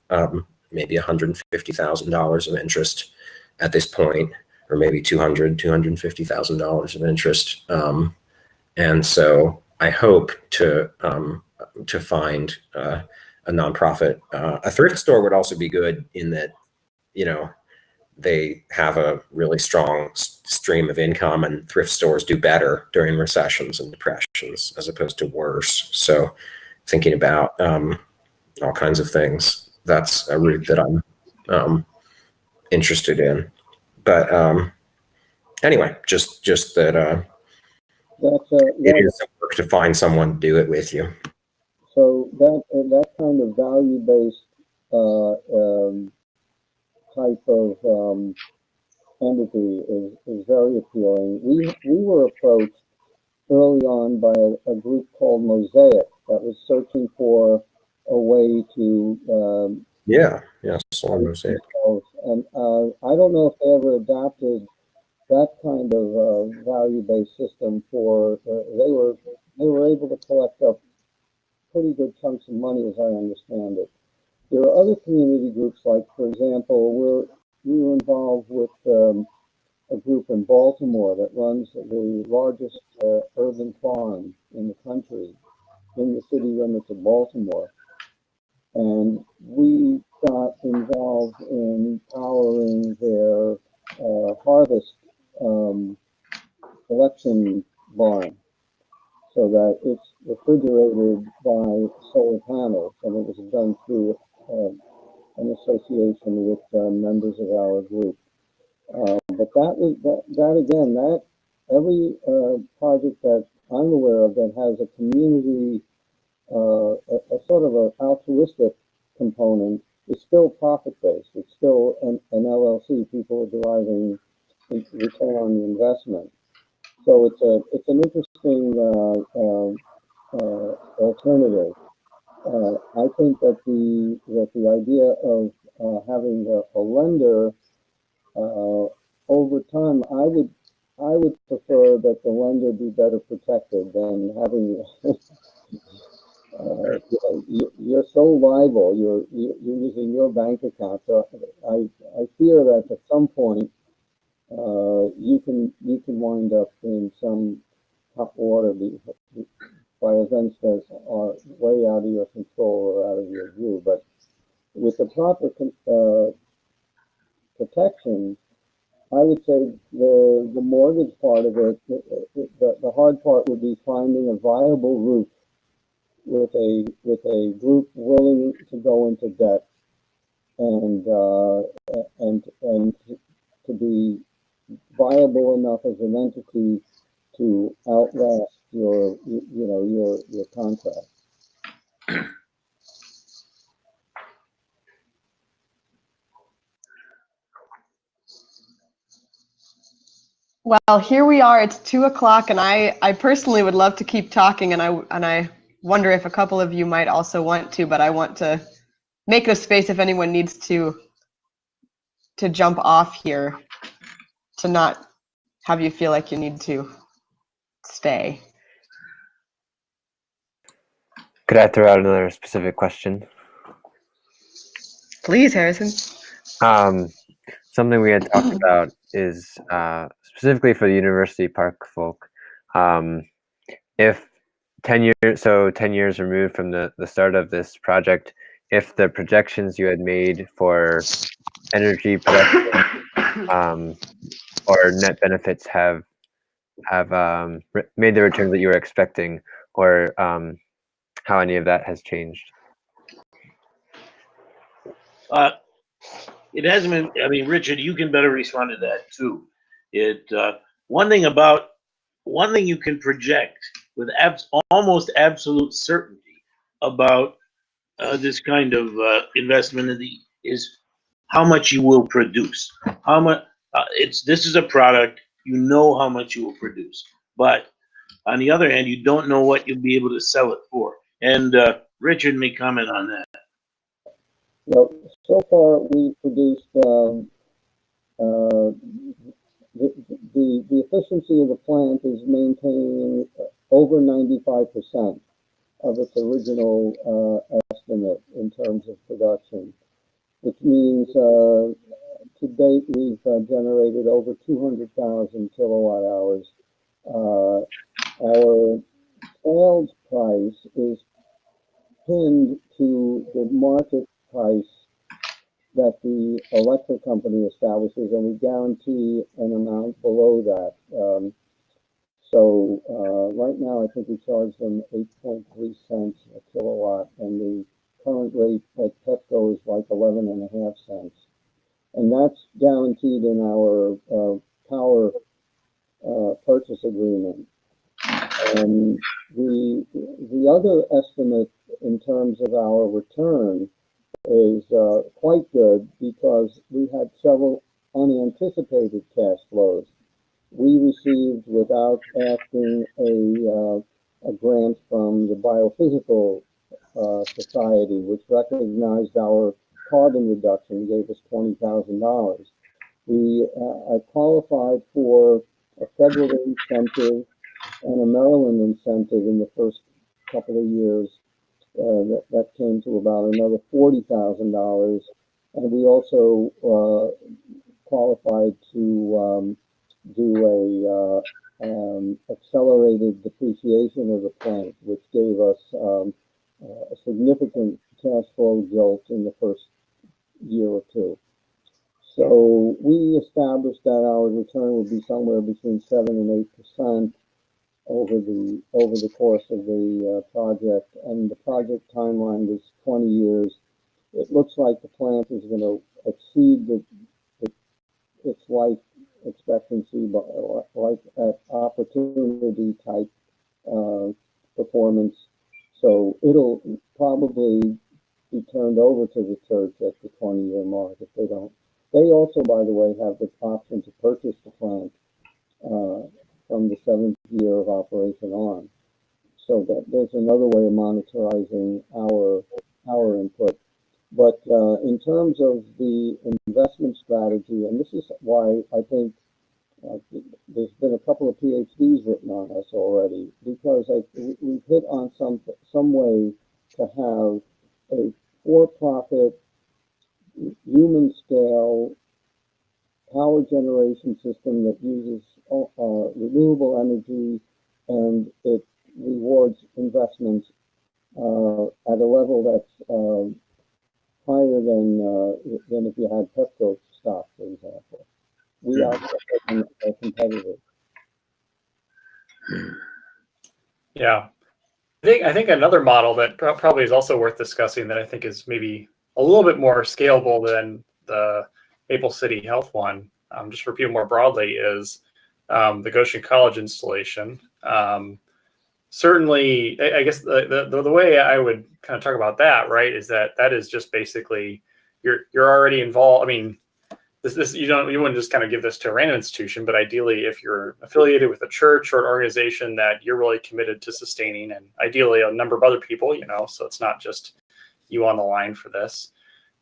maybe $150,000 of interest at this point, or maybe $250,000 of interest. And so I hope to find a nonprofit. A thrift store would also be good, in that you know, they have a really strong stream of income, and thrift stores do better during recessions and depressions as opposed to worse. So thinking about all kinds of things, that's a route that I'm interested in. But anyway, just that it is some work to find someone to do it with you. So that kind of value-based type of entity is very appealing. We were approached early on by a group called Mosaic that was searching for a way to Solar Mosaic. And I don't know if they ever adapted that kind of value-based system for. They were able to collect up pretty good chunks of money, as I understand it. There are other community groups, like, for example, we were involved with a group in Baltimore that runs the largest urban farm in the country, in the city limits of Baltimore. And we got involved in powering their harvest collection barn, so that it's refrigerated by solar panels, and it was done through an association with members of our group. But that every project that I'm aware of that has a community, a sort of an altruistic component, is still profit-based. It's still an LLC. People are deriving return on the investment. So it's an interesting alternative. I think that the idea of having a lender over time, I would prefer that the lender be better protected than having. You're so liable. You're using your bank account. So I fear that at some point you can wind up in some hot water by events that are way out of your control or out of your view. But with the proper protection, I would say the mortgage part of it, the hard part would be finding a viable route with a group willing to go into debt and to be viable enough as an entity to outlast your contract. Well, here we are. It's 2 o'clock, and I personally would love to keep talking, and I wonder if a couple of you might also want to, but I want to make the space if anyone needs to jump off here, to not have you feel like you need to stay. Could I throw out another specific question? Please, Harrison. Something we had talked about is specifically for the University Park folk. If 10 years removed from the start of this project, if the projections you had made for energy production or net benefits have made the returns that you were expecting, or how any of that has changed? It hasn't been. I mean, Richard, you can better respond to that too. One thing you can project with almost absolute certainty about this kind of investment is how much you will produce. How much? This is a product. You know how much you will produce, but on the other hand, you don't know what you'll be able to sell it for. And Richard may comment on that. Well, so far we produced the efficiency of the plant is maintaining over 95% of its original estimate in terms of production, which means to date we've generated over 200,000 kilowatt hours. Our sales price is pinned to the market price that the electric company establishes, and we guarantee an amount below that. So right now, I think we charge them 8.3 cents a kilowatt, and the current rate at Pepco is like 11.5 cents. And that's guaranteed in our power purchase agreement. And the other estimate in terms of our return is quite good because we had several unanticipated cash flows. We received, without asking, a grant from the Biophysical Society, which recognized our carbon reduction, gave us $20,000. We qualified for a federal incentive and a Maryland incentive in the first couple of years. That came to about another $40,000. And we also qualified to do a accelerated depreciation of the plant, which gave us a significant cash flow jolt in the first year or two. So we established that our return would be somewhere between 7 and 8% over the course of the project, and the project timeline was 20 years. It looks like the plant is going to exceed its life expectancy, but like at opportunity type performance. So it'll probably be turned over to the church at the 20-year mark if they don't. They also, by the way, have the option to purchase the plant from the 7th year of operation on. So that there's another way of monetizing our input. But in terms of the investment strategy, and this is why I think there's been a couple of PhDs written on us already, because we've hit on some way to have a for-profit, human-scale power generation system that uses renewable energy, and it rewards investments at a level that's higher than if you had Pepco stock, for example. We are a competitor. Yeah, I think another model that probably is also worth discussing that I think is maybe a little bit more scalable than the Maple City Health one, just for people more broadly, is the Goshen College installation. Certainly, I guess the way I would kind of talk about that, right, is that is just basically you're already involved. I mean, this you wouldn't just kind of give this to a random institution, but ideally, if you're affiliated with a church or an organization that you're really committed to sustaining, and ideally a number of other people, so it's not just you on the line for this.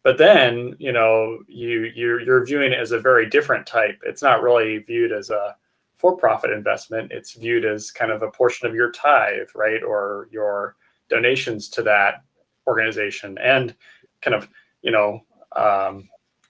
But then, you're viewing it as a very different type. It's not really viewed as a for-profit investment. It's viewed as kind of a portion of your tithe, right, or your donations to that organization. And kind of,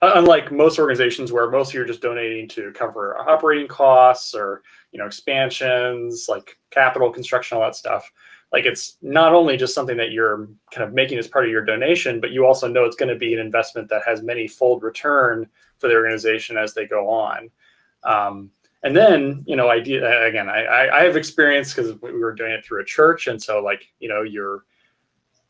unlike most organizations where most of you are just donating to cover operating costs or, expansions, like capital construction, all that stuff. Like, it's not only just something that you're kind of making as part of your donation, but you also know it's going to be an investment that has many fold return for the organization as they go on. And then, I have experience because we were doing it through a church. And so you're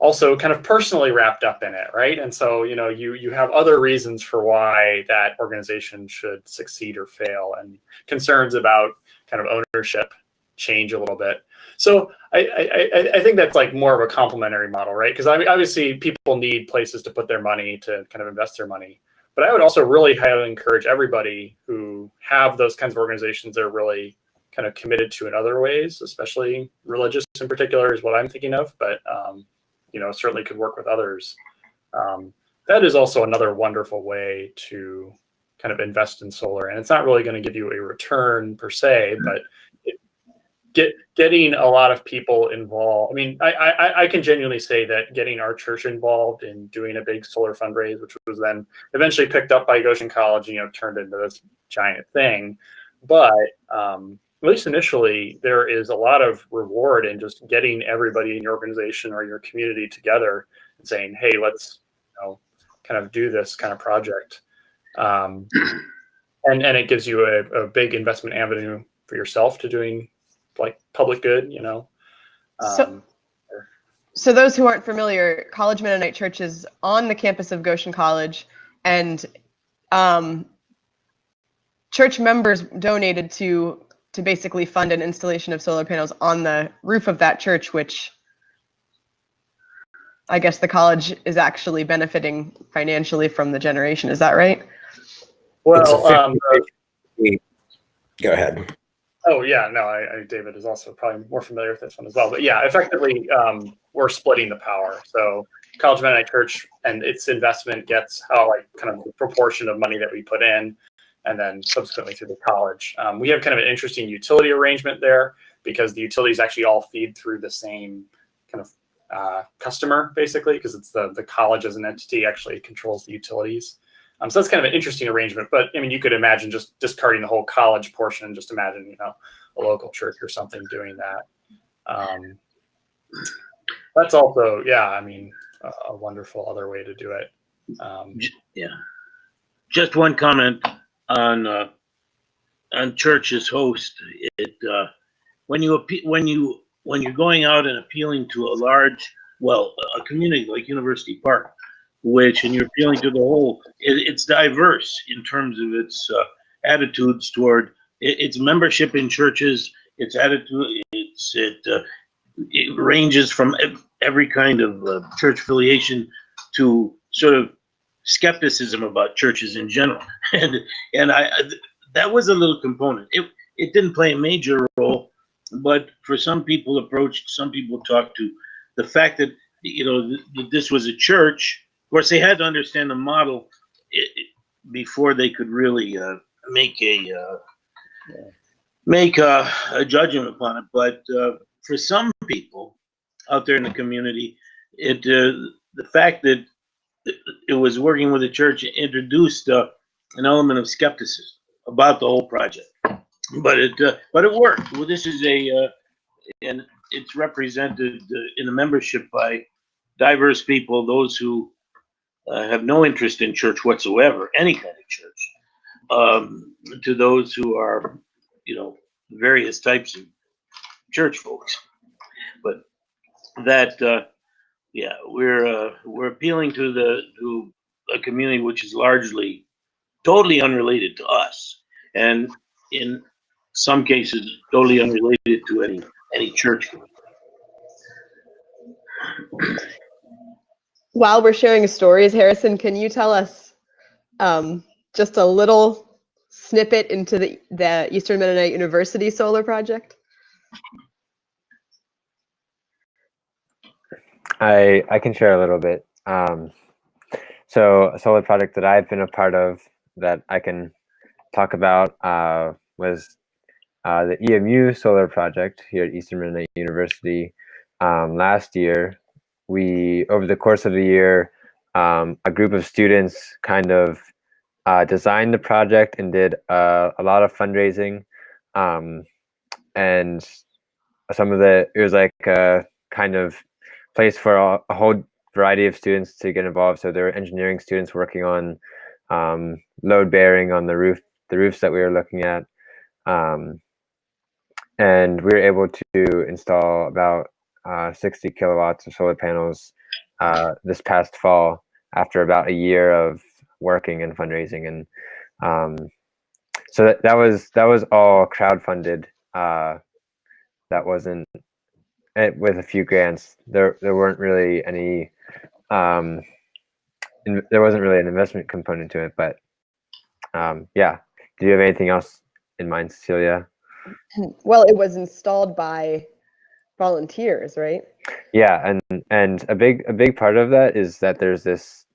also kind of personally wrapped up in it, right? And so, you have other reasons for why that organization should succeed or fail, and concerns about kind of ownership change a little bit. So I think that's like more of a complementary model, right? Because obviously people need places to put their money, to kind of invest their money. But I would also really highly encourage everybody who have those kinds of organizations that are really kind of committed to in other ways, especially religious in particular is what I'm thinking of, but certainly could work with others. That is also another wonderful way to kind of invest in solar. And it's not really going to give you a return per se, but getting a lot of people involved. I mean, I can genuinely say that getting our church involved in doing a big solar fundraise, which was then eventually picked up by Goshen College, turned into this giant thing. But at least initially, there is a lot of reward in just getting everybody in your organization or your community together and saying, hey, let's, kind of do this kind of project. And it gives you a big investment avenue for yourself to doing like public good, you know. So those who aren't familiar, College Mennonite Church is on the campus of Goshen College, and church members donated to basically fund an installation of solar panels on the roof of that church, which I guess the college is actually benefiting financially from the generation. Is that right? Well, go ahead. Oh yeah, no, David is also probably more familiar with this one as well. But yeah, effectively, we're splitting the power. So College Mennonite Church and its investment gets like kind of the proportion of money that we put in, and then subsequently through the college. We have kind of an interesting utility arrangement there because the utilities actually all feed through the same kind of customer, basically, because it's the college as an entity actually controls the utilities. So that's kind of an interesting arrangement. But I mean, you could imagine just discarding the whole college portion and just imagine, you know, a local church or something doing that. That's also, yeah, I mean, a wonderful other way to do it. Yeah. Just one comment on church's host. When you're going out and appealing to a community like University Park, and you're appealing to the whole, it's diverse in terms of its attitudes toward its membership in churches, its attitude, it ranges from every kind of church affiliation to sort of skepticism about churches in general, and that was a little component. It didn't play a major role, but for some people talked to the fact that, you know, this was a church. Of course, they had to understand the model before they could really make a judgment upon it. But for some people out there in the community, the fact that it was working with the church introduced an element of skepticism about the whole project. But it worked. Well, this is and it's represented in the membership by diverse people, those who have no interest in church whatsoever, any kind of church, to those who are, you know, various types of church folks. But that, yeah, we're appealing to a community which is largely totally unrelated to us, and in some cases totally unrelated to any church. While we're sharing stories, Harrison, can you tell us just a little snippet into the Eastern Mennonite University solar project? I can share a little bit. So a solar project that I've been a part of that I can talk about was the EMU solar project here at Eastern Mennonite University. Last year, over the course of the year, a group of students kind of designed the project and did a lot of fundraising, and it was like a kind of place for a whole variety of students to get involved. So there were engineering students working on load bearing on the roofs that we were looking at, and we were able to install about 60 kilowatts of solar panels this past fall after about a year of working and fundraising. And so that was all crowdfunded. That wasn't with a few grants. There weren't really any. There wasn't really an investment component to it, but yeah. Do you have anything else in mind, Cecilia? Well, it was installed by volunteers, right? Yeah, and a big part of that is that there's this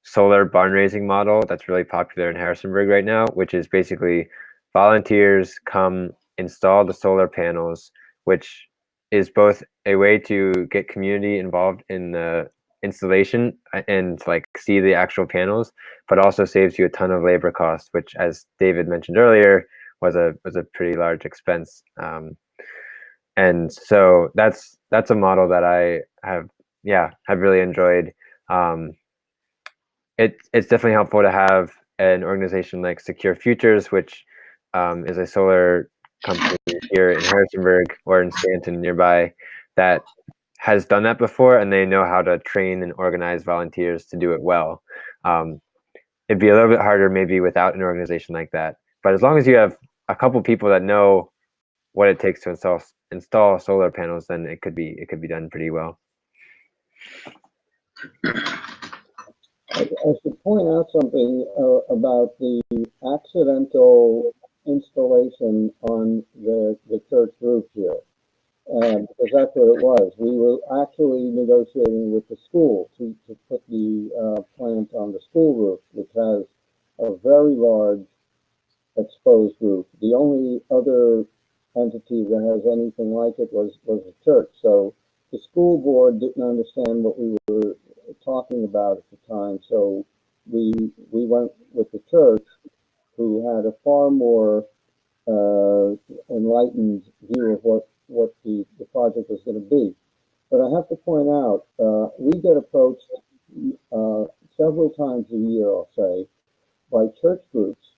solar barn raising model that's really popular in Harrisonburg right now, which is basically volunteers come install the solar panels, which is both a way to get community involved in the installation and like see the actual panels, but also saves you a ton of labor costs, which, as David mentioned earlier, was a pretty large expense. And so that's a model that I have really enjoyed. it's definitely helpful to have an organization like Secure Futures, which is a solar company here in Harrisonburg or in Stanton nearby that has done that before, and they know how to train and organize volunteers to do it well. It'd be a little bit harder maybe without an organization like that, but as long as you have a couple people that know what it takes to install solar panels, then it could be done pretty well. I should point out something about the accidental installation on the church roof here, because that's what it was. We were actually negotiating with the school to put the plant on the school roof, which has a very large exposed roof. The only other entity that has anything like it was the church. So the school board didn't understand what we were talking about at the time. So we went with the church, who had a far more enlightened view of what the project was going to be. But I have to point out, we get approached several times a year, I'll say, by church groups.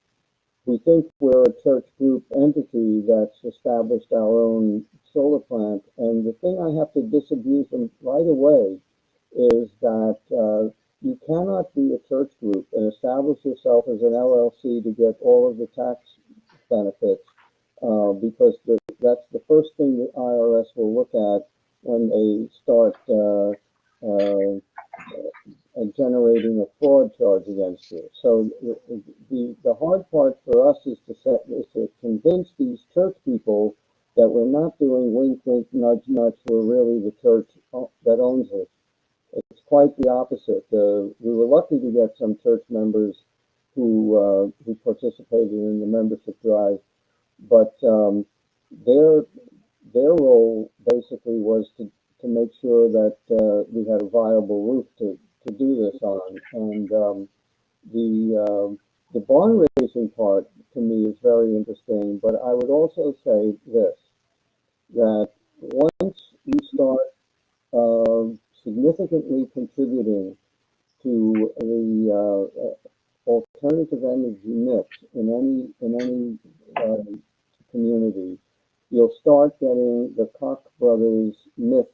We think we're a church group entity that's established our own solar plant. And the thing I have to disabuse them right away is that you cannot be a church group and establish yourself as an LLC to get all of the tax benefits, because that's the first thing the IRS will look at when they start generating a fraud charge against you. So the hard part for us is to convince these church people that we're not doing wink, wink, nudge, nudge. We're really the church that owns it. It's quite the opposite. We were lucky to get some church members who participated in the membership drive, but their role basically was to make sure that we had a viable roof to do this on. And the bond raising part to me is very interesting, but I would also say this, that once you start significantly contributing to the alternative energy mix in any community, you'll start getting the Koch brothers myth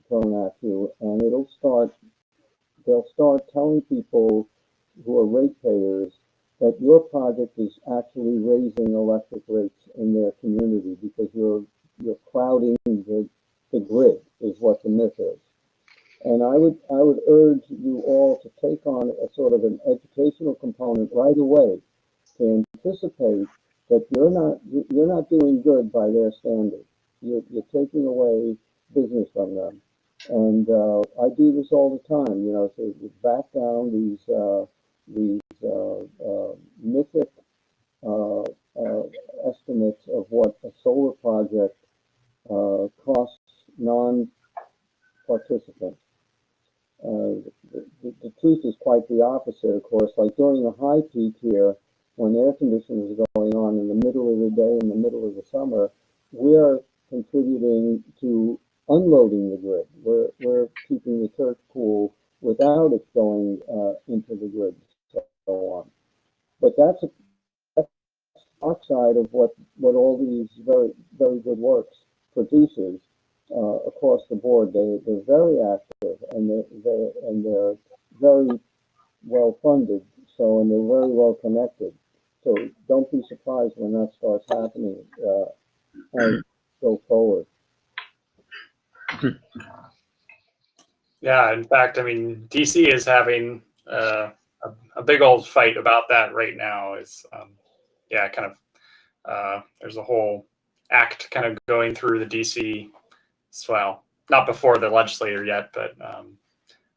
thrown at you, and they'll start telling people who are ratepayers that your project is actually raising electric rates in their community because you're crowding the grid, is what the myth is. And I would urge you all to take on a sort of an educational component right away to anticipate that you're not doing good by their standards. You're taking away business from them. And I do this all the time, to back down these mythic estimates of what a solar project costs non-participants. The truth is quite the opposite, of course. Like during a high peak here, when air conditioning is going on in the middle of the day, in the middle of the summer, we're contributing to unloading the grid. We're keeping the church cool without it going into the grid, so on. But that's the oxide of what all these very, very good works produces across the board. They're very active, and they're very well funded. So, and they're very well connected. So don't be surprised when that starts happening as go forward. Yeah, in fact, I mean, DC is having a big old fight about that right now. Is kind of there's a whole act kind of going through the DC, well, not before the legislature yet, but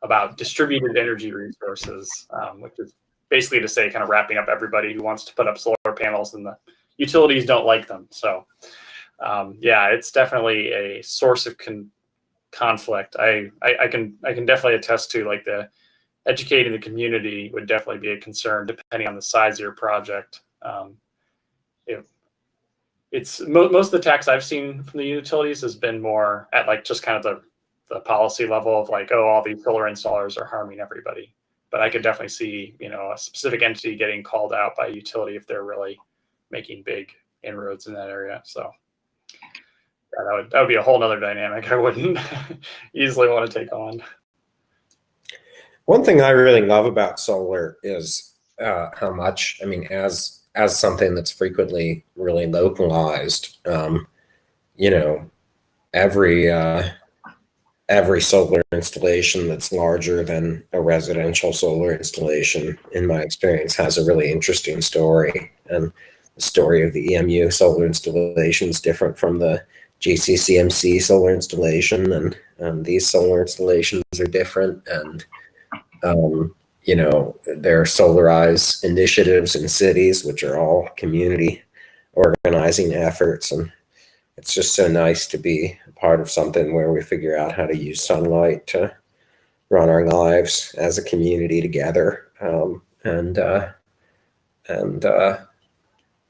about distributed energy resources, which is basically to say kind of wrapping up everybody who wants to put up solar panels, and the utilities don't like them. So it's definitely a source of conflict. I can definitely attest to, like, the educating the community would definitely be a concern depending on the size of your project. It's most of the tax I've seen from the utilities has been more at like just kind of the policy level of like, oh, all these solar installers are harming everybody. but I could definitely see, you know, a specific entity getting called out by a utility if they're really making big inroads in that area. So yeah, that would be a whole nother dynamic I wouldn't easily want to take on. One thing I really love about solar is how much, I mean, as something that's frequently really localized, you know, every solar installation that's larger than a residential solar installation, in my experience, has a really interesting story. And the story of the EMU solar installation is different from the GCCMC solar installation, and these solar installations are different. And you know, there are solarized initiatives in cities, which are all community organizing efforts, and it's just so nice to be a part of something where we figure out how to use sunlight to run our lives as a community together.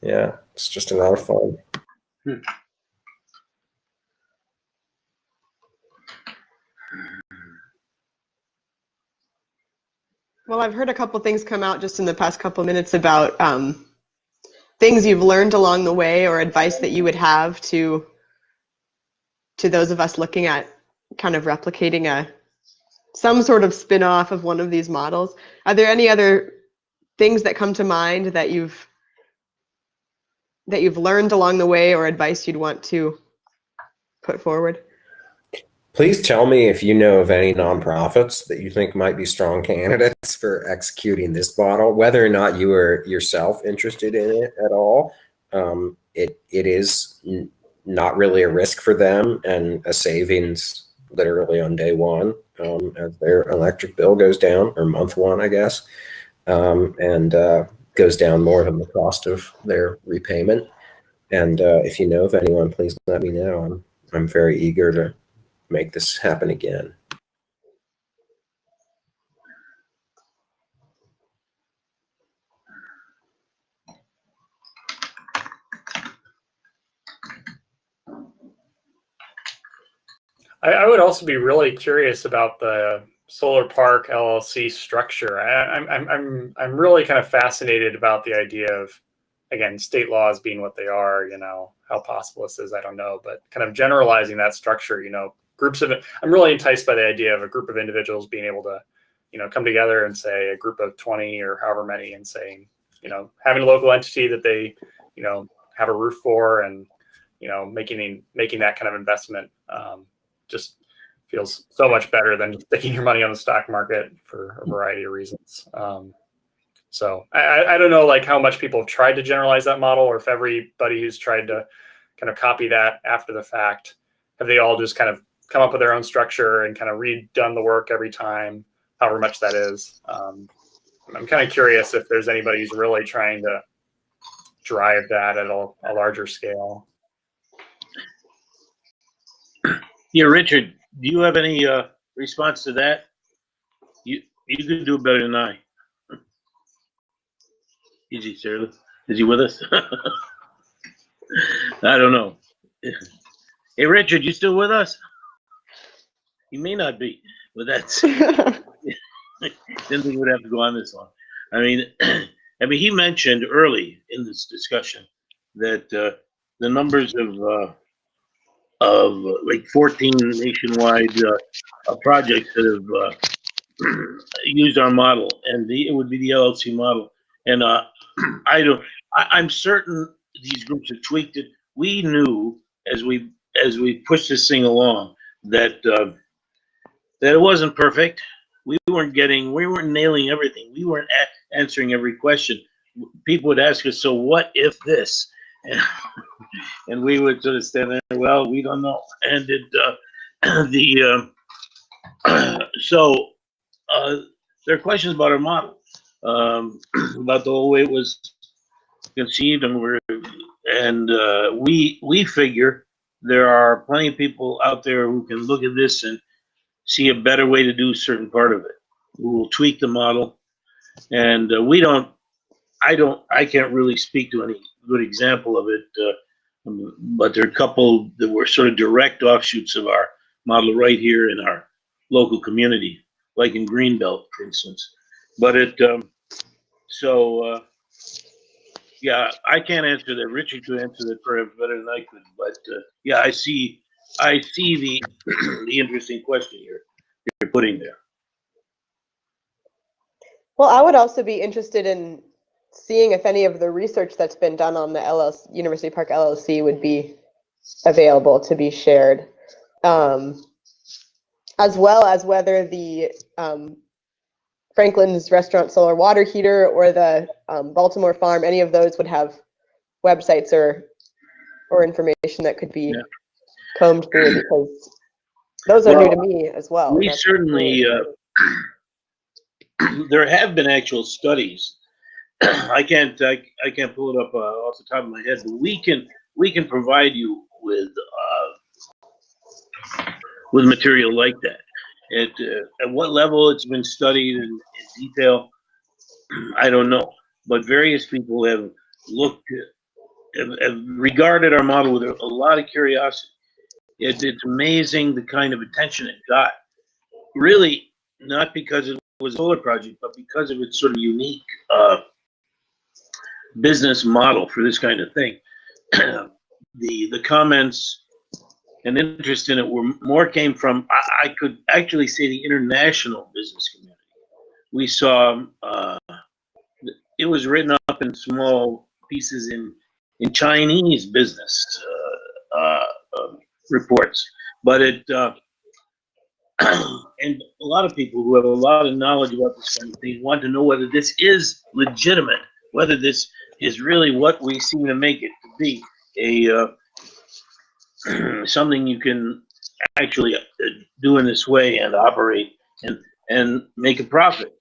Yeah, it's just a lot of fun. Well, I've heard a couple things come out just in the past couple minutes about things you've learned along the way, or advice that you would have to those of us looking at kind of replicating some sort of spin-off of one of these models. Are there any other things that come to mind that you've learned along the way, or advice you'd want to put forward? Please tell me if you know of any nonprofits that you think might be strong candidates for executing this model, whether or not you are yourself interested in it at all. It is not really a risk for them, and a savings literally on day one as their electric bill goes down, or month one, I guess, and goes down more than the cost of their repayment. And if you know of anyone, please let me know. I'm very eager to make this happen again. I would also be really curious about the Solar Park LLC structure. I'm really kind of fascinated about the idea of, again, state laws being what they are. You know, how possible this is, I don't know, but kind of generalizing that structure. You know, I'm really enticed by the idea of a group of individuals being able to, you know, come together and say a group of 20 or however many, and saying, you know, having a local entity that they, you know, have a roof for, and, you know, making that kind of investment. Just feels so much better than sticking your money on the stock market for a variety of reasons. So I don't know, like, how much people have tried to generalize that model, or if everybody who's tried to kind of copy that after the fact, have they all just kind of come up with their own structure and kind of redone the work every time, however much that is. I'm kind of curious if there's anybody who's really trying to drive that at a larger scale. Yeah, Richard, do you have any response to that? You could do it better than I. Is he, sir? Is he with us? I don't know. Hey, Richard, you still with us? He may not be, but that's. Didn't think he would have to go on this long. I mean, he mentioned early in this discussion that the numbers of like 14 nationwide projects that have used our model, and it would be the LLC model. And I'm certain these groups have tweaked it. We knew as we pushed this thing along that it wasn't perfect. We weren't nailing everything. We weren't answering every question. People would ask us, "So what if this?" And we would sort of stand there. Well, we don't know. And so there are questions about our model, about the whole way it was conceived, and we figure there are plenty of people out there who can look at this and see a better way to do a certain part of it. We will tweak the model, and I can't really speak to any good example of it, but there are a couple that were sort of direct offshoots of our model right here in our local community, like in Greenbelt, for instance. But yeah, I can't answer that. Richard could answer that perhaps better than I could. But yeah, I see the the interesting question you're putting there. Well, I would also be interested in seeing if any of the research that's been done on the University Park LLC would be available to be shared, as well as whether the Franklin's Restaurant Solar Water Heater or the Baltimore Farm, any of those would have websites or information that could be Yeah. combed through, because those are new to me as well. We certainly there have been actual studies. I can't pull it up off the top of my head, but we can provide you with material like that. At what level it's been studied in detail, I don't know. But various people have looked, have regarded our model with a lot of curiosity. It's amazing the kind of attention it got. Really, not because it was a solar project, but because of its sort of unique business model for this kind of thing. The comments and interest in it were came from, I could actually say, the international business community. We saw it was written up in small pieces in Chinese business reports, but it and a lot of people who have a lot of knowledge about this kind of thing want to know whether this is legitimate, whether this is really what we seem to make it to be, a something you can actually do in this way and operate and make a profit.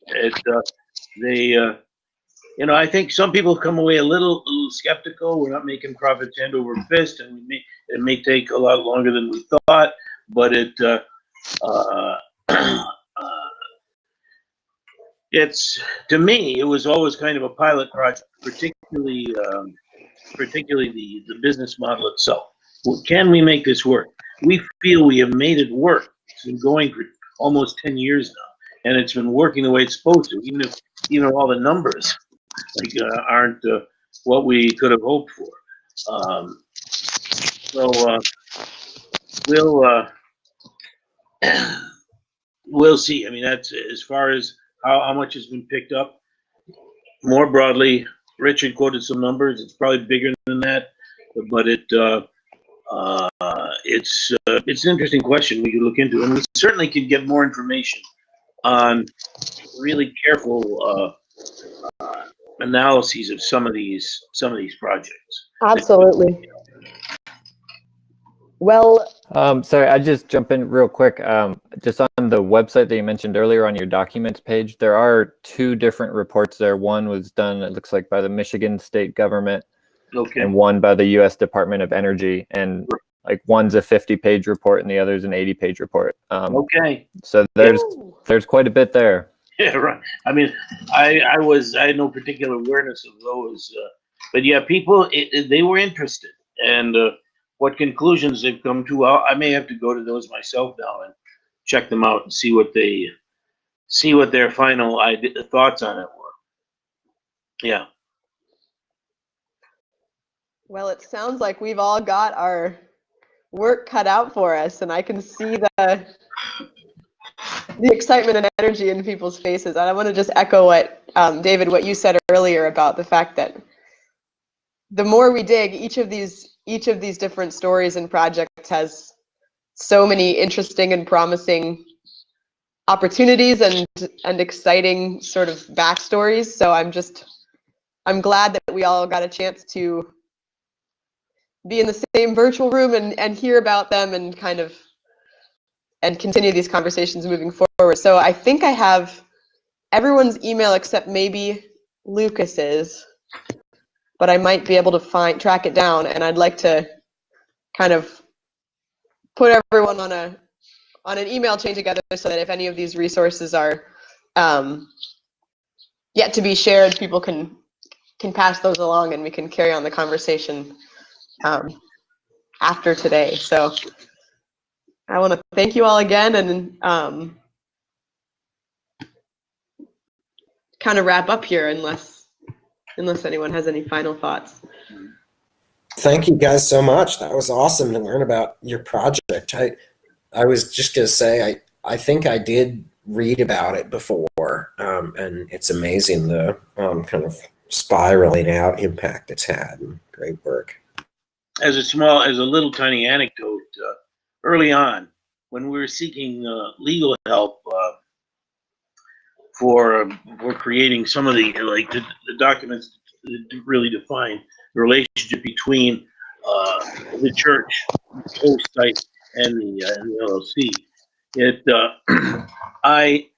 I think some people come away a little skeptical. We're not making profits hand over fist, and it may take a lot longer than we thought. But it's, to me, it was always kind of a pilot project, particularly the business model itself. Well, can we make this work? We feel we have made it work. It's been going for almost 10 years now, and it's been working the way it's supposed to, even if all the numbers aren't what we could have hoped for. We'll see. I mean, that's as far as how much has been picked up. More broadly, Richard quoted some numbers. It's probably bigger than that, but it's an interesting question we could look into, and we certainly could get more information on really careful analyses of some of these projects. Absolutely. Well, sorry, I just jump in real quick. Just on the website that you mentioned earlier on your documents page, there are 2 different reports there. One was done, it looks like, by the Michigan state government, Okay. and one by the U.S. Department of Energy. And like one's a 50-page report and the other's an 80-page report. Okay. So there's quite a bit there. Yeah, right. I mean, I had no particular awareness of those, but yeah, people they were interested, and what conclusions they've come to, I may have to go to those myself now and check them out and see what their final thoughts on it were. Yeah. Well, it sounds like we've all got our work cut out for us, and I can see the excitement and energy in people's faces. And I want to just echo what David, what you said earlier about the fact that the more we dig, each of these different stories and projects has so many interesting and promising opportunities and exciting sort of backstories. So I'm glad that we all got a chance to be in the same virtual room and hear about them and kind of and continue these conversations moving forward. So I think I have everyone's email except maybe Lucas's, but I might be able to track it down, and I'd like to kind of put everyone on an email chain together so that if any of these resources are yet to be shared, people can pass those along and we can carry on the conversation after today. So I want to thank you all again, and kind of wrap up here, unless anyone has any final thoughts. Thank you guys so much. That was awesome to learn about your project. I was just going to say, I think I did read about it before, and it's amazing the kind of spiraling out impact it's had. Great work. As a little tiny anecdote, early on, when we were seeking legal help for creating some of the documents that really define the relationship between the church host site and the LLC, I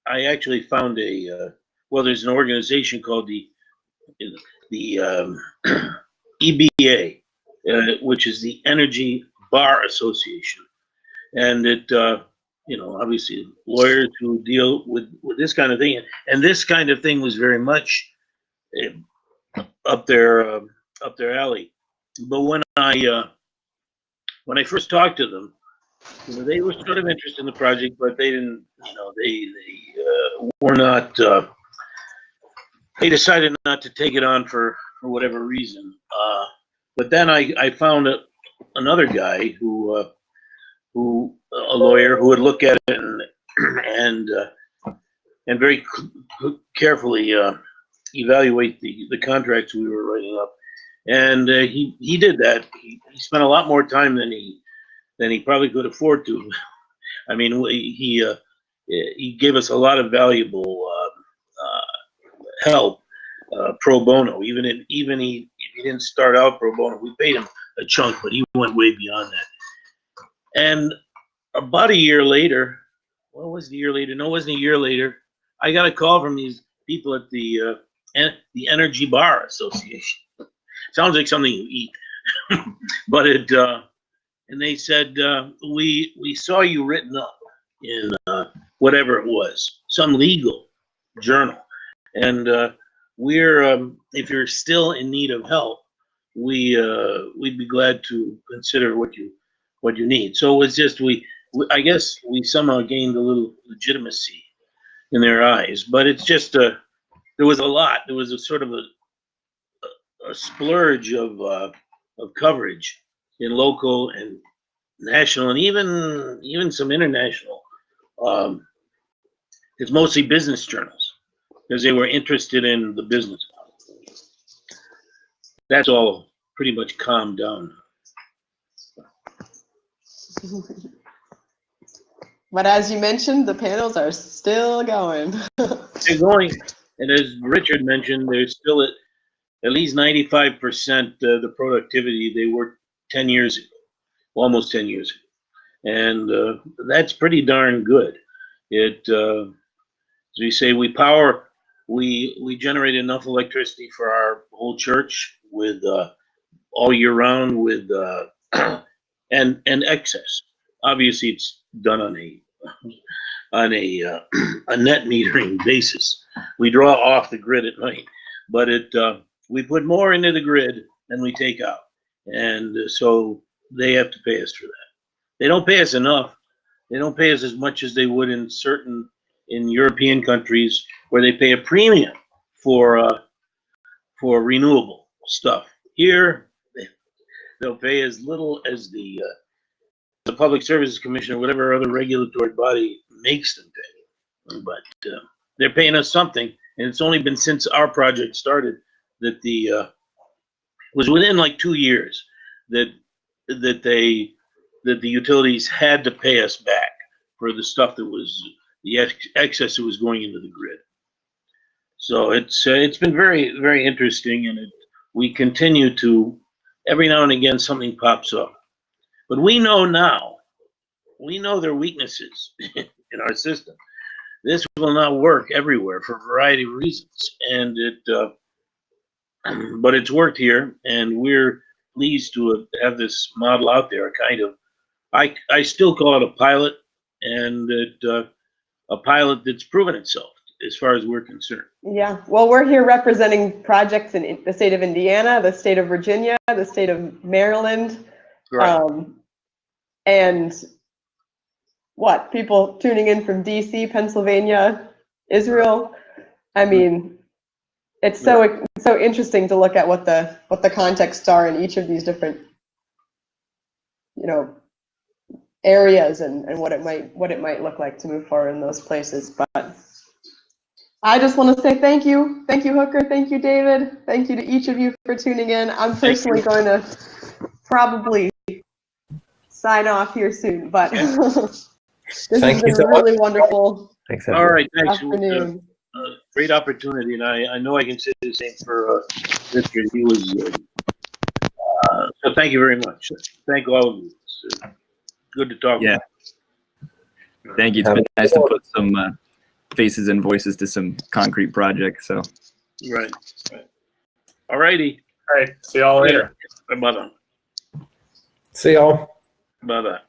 actually found there's an organization called the EBA, which is the Energy Bar Association, and it obviously lawyers who deal with this kind of thing, and this kind of thing was very much up their alley. But when I first talked to them, they were sort of interested in the project, but they didn't, they were not. They decided not to take it on for whatever reason. But then I found another guy who a lawyer who would look at it and very carefully evaluate the contracts we were writing up, and he did that. He spent a lot more time than he probably could afford to. I mean, he gave us a lot of valuable help pro bono. Even if he didn't start out pro bono, we paid him a chunk, but he went way beyond that. And about a year later, what was the year later? No, it wasn't a year later. I got a call from these people at the Energy Bar Association. Sounds like something you eat, but and they said we saw you written up in whatever it was, some legal journal, and we're if you're still in need of help, we'd be glad to consider what you need. So it was just I guess we somehow gained a little legitimacy in their eyes, but it's just there was a lot. There was a sort of a splurge of coverage in local and national, and even some international. It's mostly business journals because they were interested in the business model. That's all pretty much calmed down. But as you mentioned, the panels are still going. They're going, and as Richard mentioned, they're still at least 95% the productivity they were 10 years ago, almost 10 years ago. And that's pretty darn good. As we say, we generate enough electricity for our whole church with all year round with and excess. Obviously, it's done on a net metering basis. We draw off the grid at night, but we put more into the grid than we take out, and so they have to pay us for that. They don't pay us enough. They don't pay us as much as they would in European countries where they pay a premium for renewable stuff. Here, they'll pay as little as the Public Services Commission or whatever other regulatory body makes them pay. But they're paying us something, and it's only been since our project started that was within like 2 years that the utilities had to pay us back for the stuff that was the excess that was going into the grid. So it's been very, very interesting, and we continue to, every now and again something pops up. But we know their weaknesses in our system. This will not work everywhere for a variety of reasons, and but it's worked here, and we're pleased to have this model out there. Kind of, I still call it a pilot, and a pilot that's proven itself as far as we're concerned. Yeah, well, we're here representing projects in the state of Indiana, the state of Virginia, the state of Maryland, Right. And people tuning in from DC, Pennsylvania, Israel. I mean, it's so interesting to look at what the contexts are in each of these different, areas and what it might look like to move forward in those places. But I just want to say thank you, Hooker, thank you, David, thank you to each of you for tuning in. I'm personally going to probably sign off here soon, but this Thank has you been so really wonderful. Thanks, All everyone. right, thanks. Afternoon. Great opportunity, and I know I can say the same for Richard. He was so. Thank you very much. Thank all of you. It's good to talk. Yeah. Thank you. It's been nice to put some faces and voices to some concrete projects. So. Right. All righty. All right. See y'all later. Bye bye. See y'all. Bye bye.